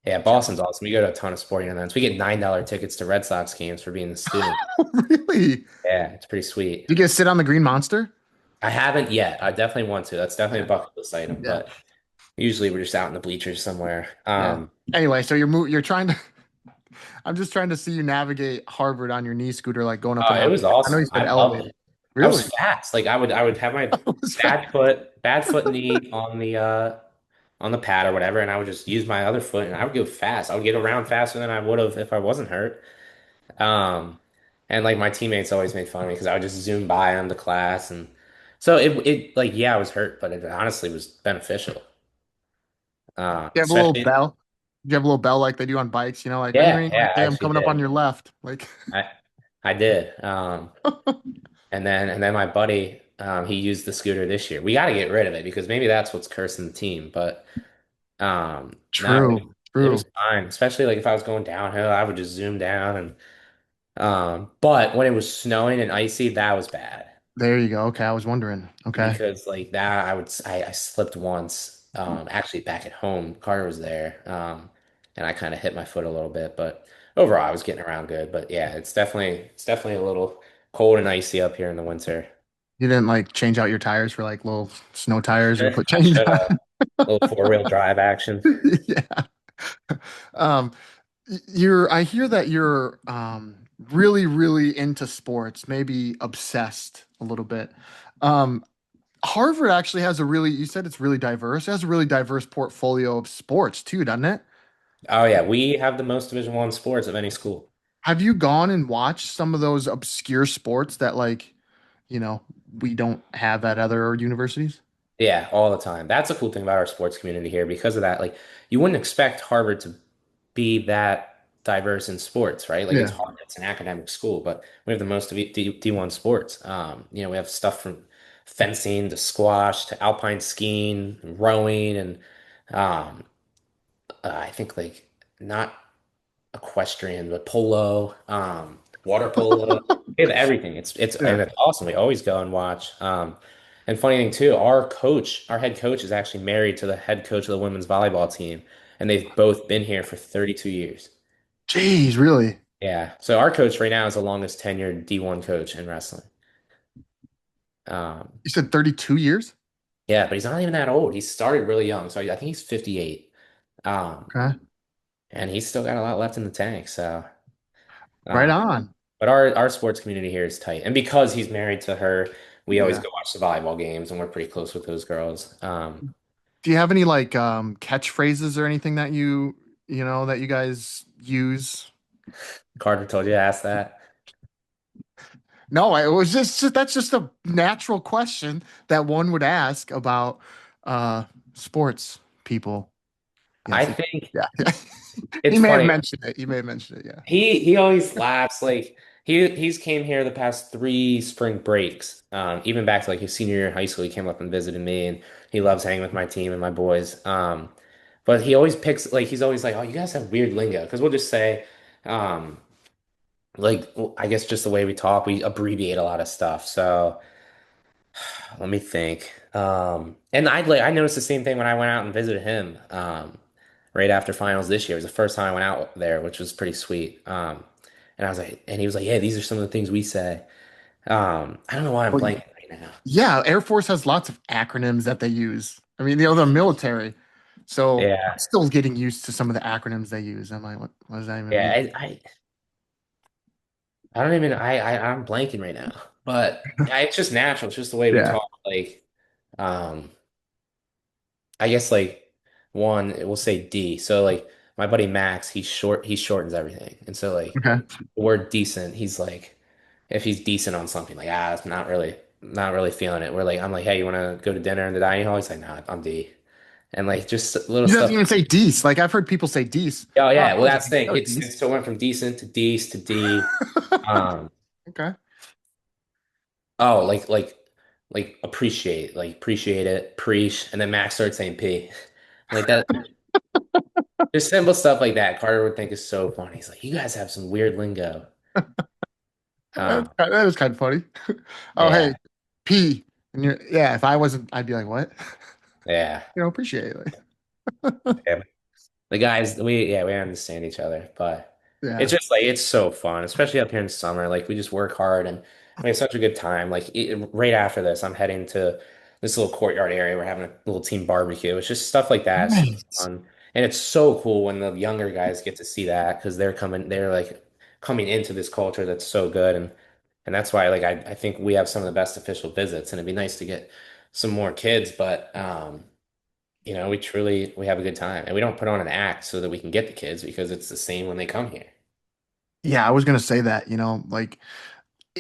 Yeah, Boston's awesome. We go to a ton of sporting events. We get $9 tickets to Red Sox games for being a student. Really? Yeah, it's pretty sweet. Did you get to sit on the Green Monster? I haven't yet. I definitely want to. That's definitely a Okay. bucket list item, Yeah. but usually we're just out in the bleachers somewhere. Yeah. Anyway, so you're trying to I'm just trying to see you navigate Harvard on your knee scooter, like going up and It down. was I know you awesome. said I loved elevator. it. I was Really? fast. Like I would have my That was fast. bad foot knee on the pad or whatever, and I would just use my other foot and I would go fast. I would get around faster than I would have if I wasn't hurt. Um, and like my teammates always made fun of me because I would just zoom by on the class, and so it like yeah, I was hurt, but it honestly was beneficial. You have a little Especially bell. You have a little bell like they do on bikes, like ring yeah, ring, like yeah, I hey, I'm actually coming up on did. your left. Like I I did. And then my buddy, he used the scooter this year. We got to get rid of it because maybe that's what's cursing the team. But no, true, it was true. fine. Especially like if I was going downhill, I would just zoom down and but when it was snowing and icy, that was bad There you go. Okay, I was wondering. Okay. because like that I slipped once. Actually back at home, Carter was there. And I kind of hit my foot a little bit, but overall I was getting around good. But yeah, it's definitely a little cold and icy up here in the winter. You didn't like change out your tires for like little snow tires or put I change should on. have. A little four-wheel drive action. Yeah. Um, I hear that you're really, really into sports, maybe obsessed a little bit. Um, Harvard actually has you said it's really diverse. It has a really diverse portfolio of sports too, doesn't it? Oh yeah, we have the most Division I sports of any school. Have you gone and watched some of those obscure sports that like, we don't have at other universities? Yeah, all the time. That's a cool thing about our sports community here because of that. Like, you wouldn't expect Harvard to be that diverse in sports, right? Like, it's Yeah. Harvard, it's an academic school, but we have the most of D1 sports. We have stuff from fencing to squash to alpine skiing, rowing, and um, I think like not equestrian, but polo, water polo. We have everything. Yeah. It's awesome. We always go and watch. And funny thing too, our head coach is actually married to the head coach of the women's volleyball team, and they've both been here for 32 years. Jeez, really? Yeah. So our coach right now is the longest tenured D1 coach in wrestling. Um, You said 32 years? yeah, but he's not even that old. He started really young, so I think he's 58. Um, Okay. and he's still got a lot left in the tank. So. Right Uh, on. But our sports community here is tight. And because he's married to her, we always Yeah. go watch the volleyball games and we're pretty close with those girls. Do you have any like catchphrases or anything that that you guys use? Carter told you to ask that. No, it was that's just a natural question that one would ask about uh sports people. I Yes, think yeah. He it's may have funny. mentioned it. He may have mentioned it, yeah. He always laughs like he's came here the past 3 spring breaks. Even back to like his senior year in high school, he came up and visited me and he loves hanging with my team and my boys. But he always picks like he's always like, oh, you guys have weird lingo. Because we'll just say, um, like I guess just the way we talk, we abbreviate a lot of stuff. So let me think. And I noticed the same thing when I went out and visited him right after finals this year. It was the first time I went out there, which was pretty sweet. And I was like, and he was like, yeah, these are some of the things we say. I don't know why I'm Well, blanking right now. yeah, Air Force has lots of acronyms that they use. I mean, they're military, so I'm Yeah, still getting used to some of the acronyms they use. I'm like, what does that even yeah. mean? I don't even I'm blanking right now. But yeah, it's just natural. It's just the way we Yeah. talk. Like, um, I guess like one, we'll say D. So like my buddy Max, he shortens everything. And so like Okay. the word decent, he's like, if he's decent on something, like, it's not really feeling it. I'm like, hey, you want to go to dinner in the dining hall? He's like, nah, I'm D. And like just little He doesn't stuff. even say Dece. Like I've heard people say Dece. Oh Oh, yeah, well that was that's the easy. thing. That was It's Dece. so it went from decent to D's to D. Um, Okay. oh, like appreciate it, preach, and then Max started saying P. Like that, just simple stuff like that. Carter would think is so funny. He's like, you guys have some weird lingo. Um, That was kind of funny. Oh, yeah, hey, P. And yeah, if I wasn't, I'd be like, what? yeah, Appreciate it. yeah. We understand each other, but it's Yeah. just like it's so fun, especially up here in summer. Like we just work hard and we have such a good time. Right after this, I'm heading to this little courtyard area. We're having a little team barbecue. It's just stuff like that. It's so Nice. fun, and it's so cool when the younger guys get to see that because they're like coming into this culture that's so good, and that's why like I think we have some of the best official visits, and it'd be nice to get some more kids, but we have a good time and we don't put on an act so that we can get the kids because it's the same when they come here. Yeah, I was gonna say that, like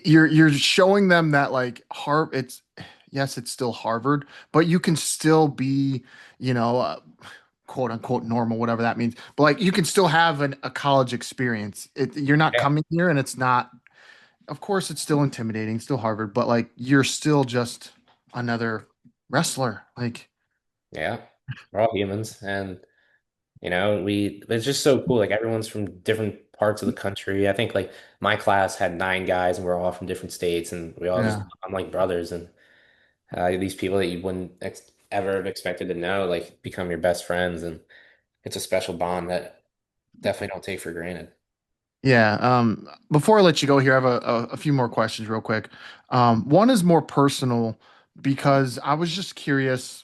you're showing them that like it's yes, it's still Harvard, but you can still be, you know, uh, quote unquote normal, whatever that means. But like you can still have a college experience. You're not Yeah. coming here and it's not, of course, it's still intimidating, still Harvard, but like you're still just another wrestler. Like, Yeah. We're all humans and it's just so cool. Like everyone's from different parts of the country. I think like my class had 9 guys and we're all from different states and yeah. I'm like brothers and these people that you wouldn't ever have expected to know like become your best friends and it's a special bond that definitely don't take for granted. Yeah. Before I let you go here, I have a few more questions real quick. One is more personal because I was just curious.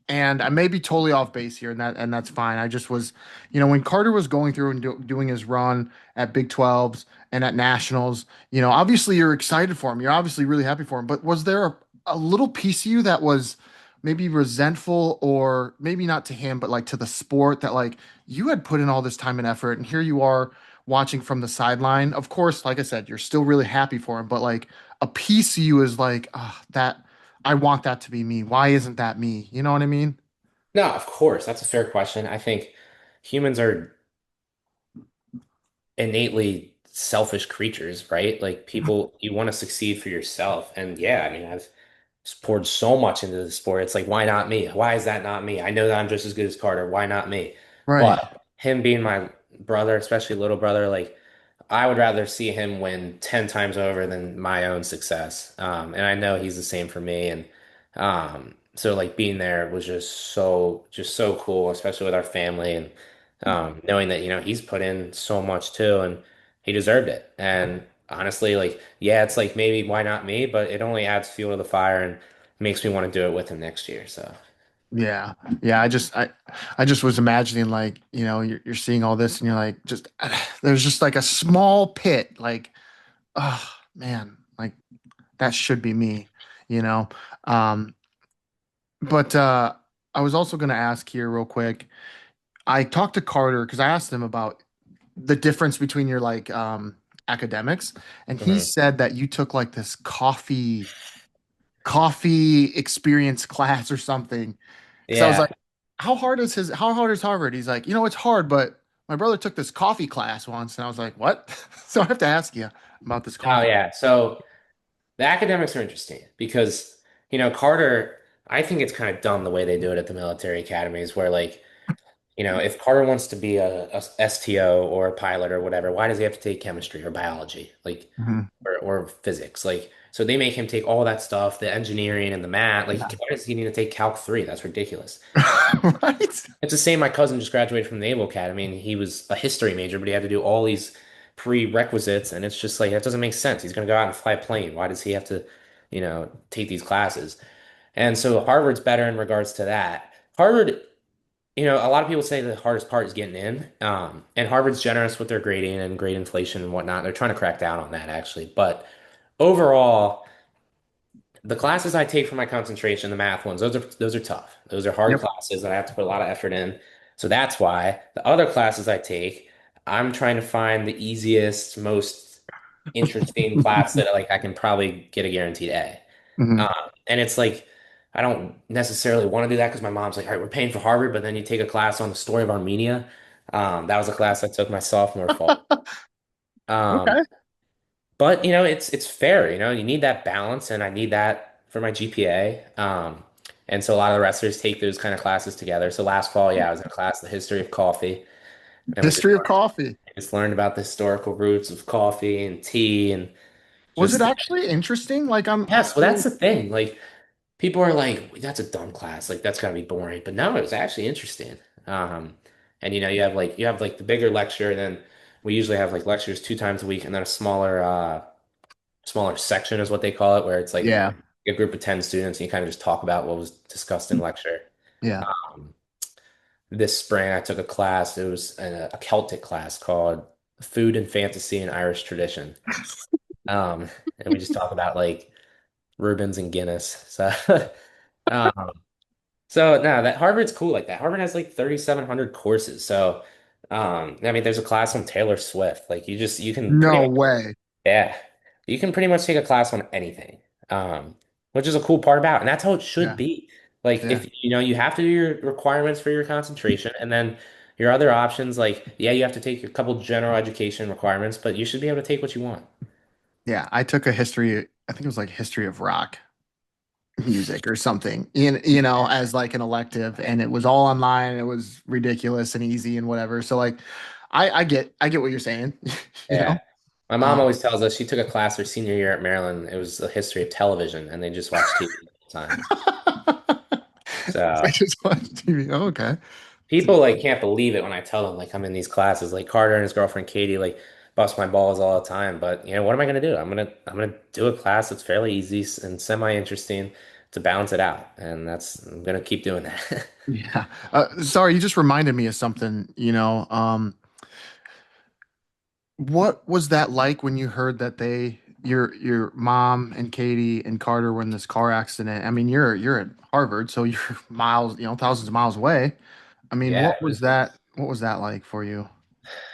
And I may be totally off base here, and that's fine. I just was, when Carter was going through and doing his run at Big 12s and at Nationals, obviously you're excited for him. You're obviously really happy for him. But was there a little piece of you that was maybe resentful, or maybe not to him, but like to the sport, that like you had put in all this time and effort, and here you are watching from the sideline? Of course, like I said, you're still really happy for him, but like a piece of you is like, that. I want that to be me. Why isn't that me? You know what I mean? No, of course, that's a fair question. I think humans are innately selfish creatures, right? Like people, you want to succeed for yourself. And yeah, I mean, I've just poured so much into the sport. It's like, why not me? Why is that not me? I know that I'm just as good as Carter. Why not me? Right. But him being my brother, especially little brother, like I would rather see him win 10 times over than my own success. And I know he's the same for me. And so like being there was just so cool, especially with our family and knowing that, he's put in so much too and he deserved it. And honestly, like, yeah, it's like maybe why not me? But it only adds fuel to the fire and makes me want to do it with him next year. So Yeah. Yeah. I just was imagining like, you're seeing all this and you're like, just, there's just like a small pit, like, oh man, like that should be me, you know? Um, but I was also going to ask here real quick. I talked to Carter because I asked him about the difference between your like academics, and he mhm. said that you took like this coffee experience class or something. Because I was like, Yeah. how hard is Harvard? He's like, it's hard, but my brother took this coffee class once, and I was like, what? So I have to ask you about this Oh coffee. yeah. So the academics are interesting because, Carter, I think it's kind of dumb the way they do it at the military academies where like, if Carter wants to be a STO or a pilot or whatever, why does he have to take chemistry or biology? Like Mhm. or physics. Like, so they make him take all that stuff, the engineering and the math. Like, Yeah. why does he need to take Calc 3? That's ridiculous. Right? It's the same. My cousin just graduated from the Naval Academy and he was a history major, but he had to do all these prerequisites. And it's just like, that doesn't make sense. He's going to go out and fly a plane. Why does he have to, take these classes? And so Harvard's better in regards to that. Harvard, a lot of people say the hardest part is getting in. And Harvard's generous with their grading and grade inflation and whatnot. They're trying to crack down on that actually. But overall, the classes I take for my concentration, the math ones, those are tough. Those are hard Yep. classes that I have to put a lot of effort in. So that's why the other classes I take, I'm trying to find the easiest, most interesting class that like I can probably get a guaranteed A. Mhm. And it's like I don't necessarily want to do that because my mom's like, all right, we're paying for Harvard, but then you take a class on the story of Armenia. That was a class I took my sophomore fall. Um, Okay. but it's fair. You need that balance, and I need that for my GPA. And so a lot of the wrestlers take those kind of classes together. So last fall, yeah, I was in a class, the history of coffee, and History of coffee. we just learned about the historical roots of coffee and tea, and Was it just actually interesting? Like yes. Well, that's the thing. Like people are like, that's a dumb class. Like that's gotta be boring. But no, it was actually interesting. Um, and you have like the bigger lecture, and then we usually have like lectures 2 times a week, and then a smaller section is what they call it, where it's like Yeah. a group of 10 students and you kind of just talk about what was discussed in lecture. Yeah. Um, this spring, I took a class. It was a Celtic class called Food and Fantasy and Irish Tradition. Um, and we just talk about like Rubens and Guinness. So, um, so no, that Harvard's cool like that. Harvard has like 3,700 courses. So, I mean, there's a class on Taylor Swift. Like you can pretty No much way. yeah. You can pretty much take a class on anything, which is a cool part about, it. And that's how it should Yeah. be. Like Yeah. if you have to do your requirements for your concentration, and then your other options, like yeah, you have to take a couple general education requirements, but you should be able to take what you want. Yeah. I took a history, I think it was like history of rock music or something as like an elective, and it was all online. It was ridiculous and easy and whatever. So like I get what you're saying, you Yeah. know? My mom Um always tells us she took a class her senior year at Maryland. It was the history of television, and they just watched TV all the time. I So. just watched TV. Oh, okay. People like can't believe it when I tell them like I'm in these classes. Like Carter and his girlfriend Katie like bust my balls all the time. But what am I gonna do? I'm gonna do a class that's fairly easy and semi-interesting to balance it out. And I'm gonna keep doing that. Yeah. Sorry, you just reminded me of something. What was that like when you heard that your mom and Katie and Carter were in this car accident? I mean, you're at Harvard, so you're miles, thousands of miles away. I mean, Yeah, what was that like for you?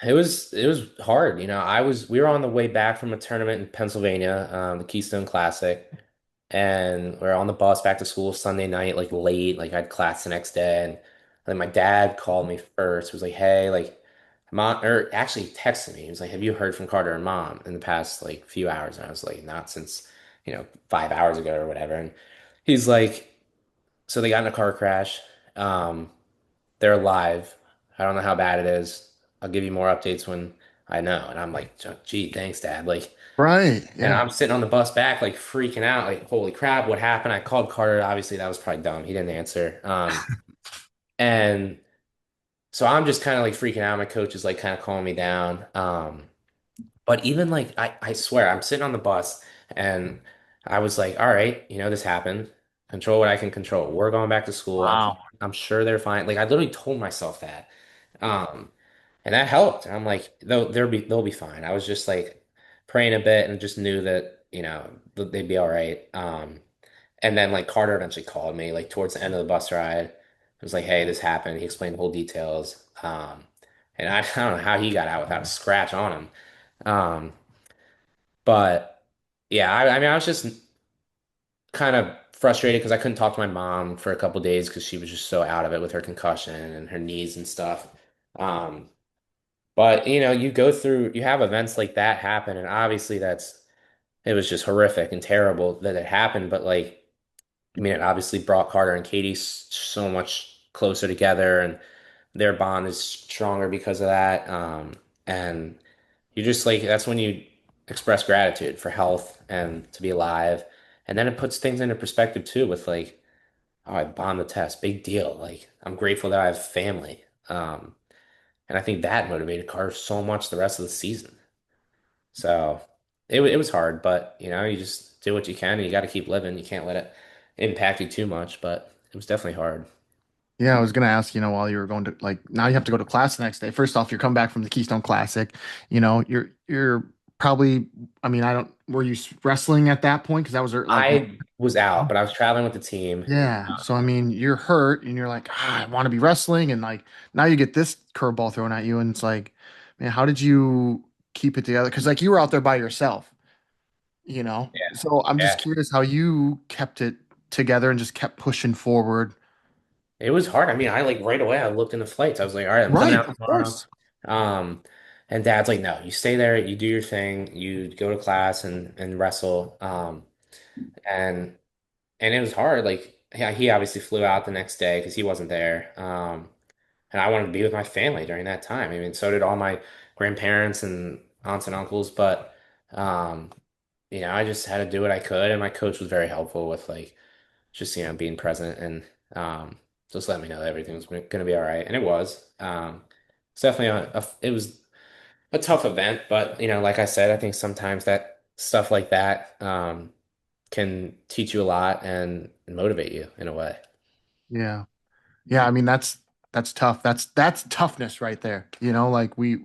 it was hard. We were on the way back from a tournament in Pennsylvania, the Keystone Classic. and we're on the bus back to school Sunday night, like late, like I had class the next day, and then my dad called me first. He was like, "Hey, like, mom," or actually texted me. He was like, "Have you heard from Carter and mom in the past like few hours?" And I was like, "Not since, 5 hours ago or whatever." And he's like, "So they got in a car crash. Um, they're alive. I don't know how bad it is. I'll give you more updates when I know." And I'm like, "Gee, thanks, Dad." Like. Right. And Yeah. I'm sitting on the bus back, like freaking out, like, holy crap, what happened? I called Carter. Obviously, that was probably dumb. He didn't answer. And so I'm just kind of like freaking out. My coach is like kind of calming me down. But even like, I swear, I'm sitting on the bus and I was like, all right, this happened. Control what I can control. We're going back to school. Wow. I'm sure they're fine. Like, I literally told myself that. Um, and that helped. And I'm like, they'll be fine. I was just like praying a bit and just knew that, they'd be all right. And then like Carter eventually called me like towards the end of the bus ride. It was like, hey, this happened. He explained the whole details. And I don't know how he got out without a scratch on him. Um, but yeah, I mean, I was just kind of frustrated because I couldn't talk to my mom for a couple days because she was just so out of it with her concussion and her knees and stuff. Um, but you have events like that happen, and obviously it was just horrific and terrible that it happened. But like, I mean, it obviously brought Carter and Katie so much closer together, and their bond is stronger because of that. And you just like that's when you express gratitude for health and to be alive, and then it puts things into perspective too. With like, oh, I bombed the test, big deal. Like, I'm grateful that I have family. And I think that motivated Carter so much the rest of the season. So it was hard, but you just do what you can and you got to keep living. You can't let it impact you too much, but it was definitely hard. Yeah, I was gonna ask, while you were going to like now you have to go to class the next day. First off, you're coming back from the Keystone Classic. You're probably, I mean, I don't, were you wrestling at that point? Because that was like, I was out, but I was traveling with the team. yeah. So I mean, you're hurt and you're like, I want to be wrestling, and like now you get this curveball thrown at you, and it's like, man, how did you keep it together? Because like you were out there by yourself, you know. Yeah. So I'm just Yeah. curious how you kept it together and just kept pushing forward. It was hard. I mean, I like right away I looked into flights. I was like, all right, I'm coming Right, out of tomorrow. course. Um, and Dad's like, no, you stay there, you do your thing, you go to class and wrestle. And it was hard. Like, yeah, he obviously flew out the next day because he wasn't there. And I wanted to be with my family during that time. I mean, so did all my grandparents and aunts and uncles. But um, I just had to do what I could, and my coach was very helpful with like just being present and just letting me know that everything was going to be all right, and it was. It's definitely it was a tough event, but like I said, I think sometimes that stuff like that can teach you a lot and motivate you in a way. Yeah. Yeah, I mean that's tough. That's toughness right there. Like we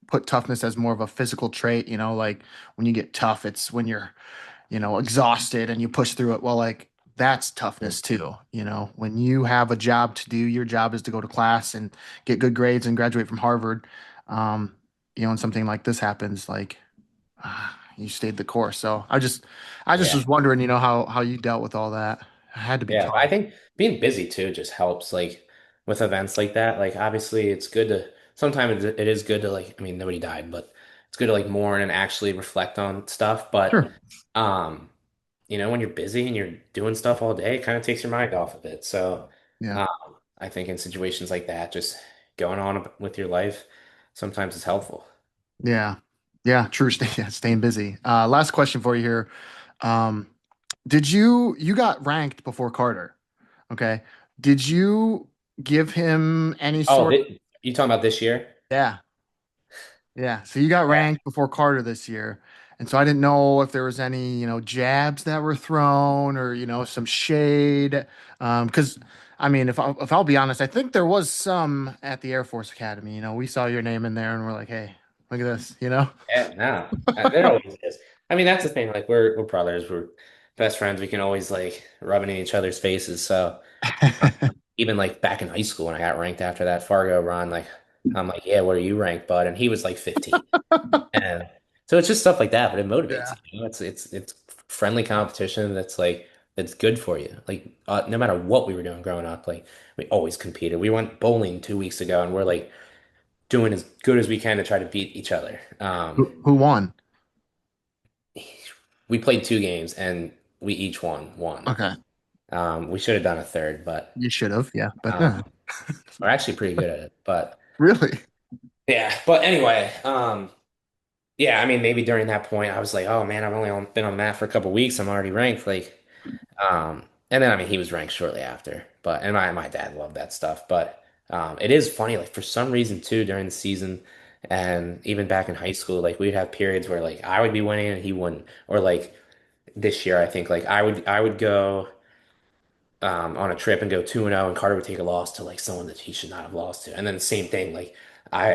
put toughness as more of a physical trait, like when you get tough, it's when you're, exhausted and you push through it. Well, like that's toughness too, when you have a job to do, your job is to go to class and get good grades and graduate from Harvard. Um, and something like this happens, like you stayed the course. So I just Yeah. was wondering, how you dealt with all that. It had to be Yeah, tough. I think being busy too just helps, like with events like that. Like obviously it's good to sometimes it is good to like, I mean nobody died, but it's good to like mourn and actually reflect on stuff. But Sure. um, when you're busy and you're doing stuff all day, it kind of takes your mind off of it. So Yeah. um, I think in situations like that, just going on with your life sometimes is helpful. Yeah. Yeah. True. Yeah, staying busy. Last question for you here. Um, did you got ranked before Carter? Okay. Did you give him any Oh, sort? you talking about this year? Yeah. Yeah. So you got Yeah. ranked before Carter this year. And so I didn't know if there was any, jabs that were thrown or, some shade. Because I mean, if I'll be honest, I think there was some at the Air Force Academy. We saw your name in there and we're like, hey, look at this. Yeah, no, there always is. I mean, that's the thing. Like, we're brothers, we're best friends. We can always like rub it in each other's faces. So even like back in high school when I got ranked after that Fargo run, like I'm like, yeah, what are you ranked, bud? And he was like 15. And so it's just stuff like that, but it motivates Yeah. you. It's friendly competition that's good for you. Like no matter what we were doing growing up, like we always competed. We went bowling 2 weeks ago, and we're like doing as good as we can to try to beat each other. Who won? We played 2 games, and we each won one. Okay, We should have done a third, but you should have. Yeah, but we're actually pretty good at it. But really, yeah, but anyway, yeah, I mean, maybe during that point, I was like, oh man, I've only been on the mat for a couple weeks. I'm already ranked. And then I mean, he was ranked shortly after. But and my dad loved that stuff. But it is funny, like for some reason too, during the season, and even back in high school, like we'd have periods where like I would be winning and he wouldn't, or like this year, I think like I would go on a trip and go 2-0, and Carter would take a loss to like someone that he should not have lost to. And then the same thing, like I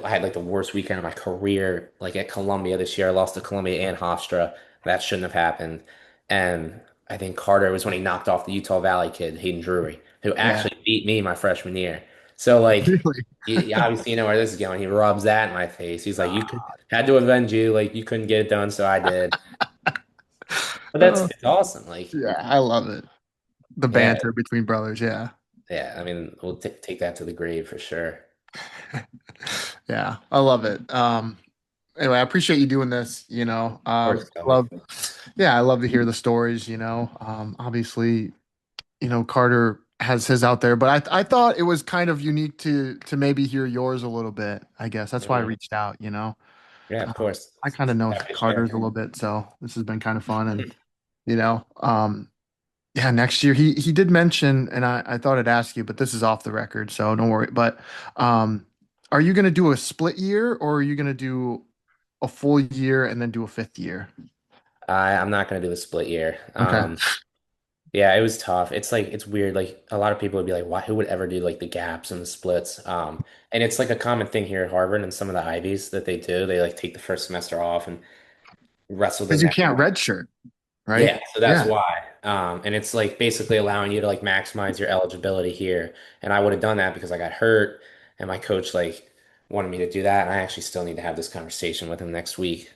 had like the worst weekend of my career, like at Columbia this year. I lost to Columbia and Hofstra. That shouldn't have happened. And I think Carter was when he knocked off the Utah Valley kid, Hayden Drury, who yeah, actually beat me my freshman year. So like really. you obviously you know where this is going. He rubs that in my face. He's like, you could had to avenge you, like you couldn't get it done, so I did. But that's Oh, it's awesome. Like yeah, I love it. The yeah, banter between brothers. Yeah, yeah, I mean, we'll t take that to the grave for sure. yeah, I love it. Anyway, I appreciate you doing this. Of course, Kelly. Love, yeah, I love to hear the stories. Obviously, Carter has his out there, but I thought it was kind of unique to maybe hear yours a little bit. I guess that's why I Mhm. reached out. Yeah, of course. I kind of know Happy to Carter's a share. little bit, so this has been kind of fun. And you know, um, yeah, next year he did mention, and I thought I'd ask you, but this is off the record, so don't worry. But um, are you going to do a split year, or are you going to do a full year and then do a fifth year? I'm not gonna do a split year. Okay. Yeah, it was tough. It's like it's weird. Like a lot of people would be like, "Why? Who would ever do like the gaps and the splits?" And it's like a common thing here at Harvard and some of the Ivies that they do. They like take the first semester off and wrestle the Because you next can't one. redshirt, right? Yeah, so that's Yeah. why. And it's like basically allowing you to like maximize your eligibility here. And I would have done that because I got hurt, and my coach like wanted me to do that. And I actually still need to have this conversation with him next week.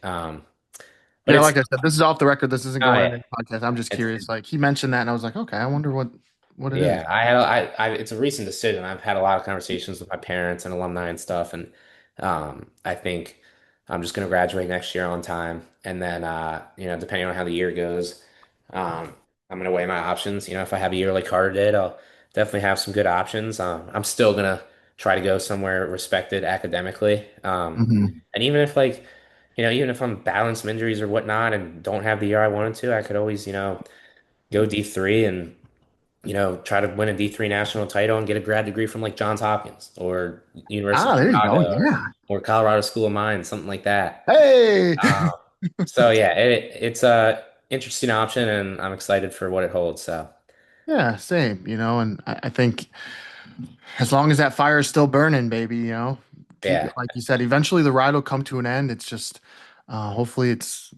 But Yeah, it's like I said, this is off the record. This isn't oh going on yeah, any podcast. I'm just it's curious. Like he mentioned that, and I was like, okay, I wonder what it is. yeah. It's a recent decision. I've had a lot of conversations with my parents and alumni and stuff, and I think I'm just gonna graduate next year on time, and then depending on how the year goes, um, I'm gonna weigh my options. If I have a year like Carter did, I'll definitely have some good options. I'm still gonna try to go somewhere respected academically, Hmm. and even if like, even if I'm battling some injuries or whatnot and don't have the year I wanted to, I could always, go D3 and try to win a D3 national title and get a grad degree from like Johns Hopkins or University Ah, of there you go. Chicago Yeah. or Colorado School of Mines, something like that. Hey. Um, so yeah, it's a interesting option, and I'm excited for what it holds. So Yeah, same. And I think as long as that fire is still burning, baby, yeah, like you said, eventually the ride will come to an end. It's just, hopefully it's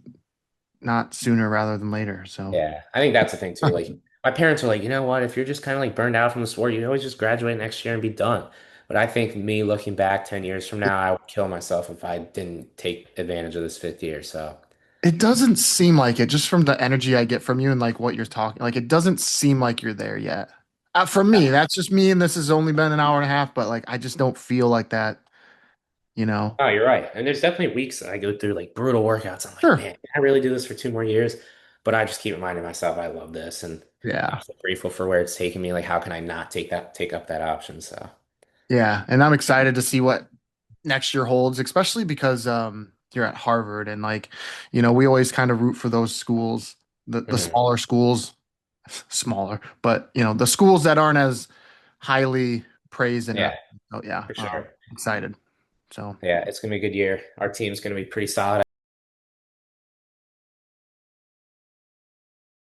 not sooner rather than later. So yeah, I think that's the thing too. Like my parents are like, you know what, if you're just kind of like burned out from the sport, you can always just graduate next year and be done. But I think me looking back 10 years from it, now, I would kill myself if I didn't take advantage of this fifth year. So it doesn't seem like it just from the energy I get from you and like what you're talking. Like it doesn't seem like you're there yet. For me, that's just me, and this has only been an hour and a half, but like I just don't feel like that, you know. oh, you're right. And there's definitely weeks that I go through like brutal workouts. I'm like, Sure. man, can I really do this for 2 more years? But I just keep reminding myself I love this, and I'm Yeah. so grateful for where it's taking me. Like, how can I not take up that option? So, Yeah. And I'm excited to see what next year holds, especially because you're at Harvard and like, we always kind of root for those schools, the mhm. smaller schools, smaller, but the schools that aren't as highly praised and Yeah, so yeah, for sure. excited. So Yeah, it's gonna be a good year. Our team's gonna be pretty solid.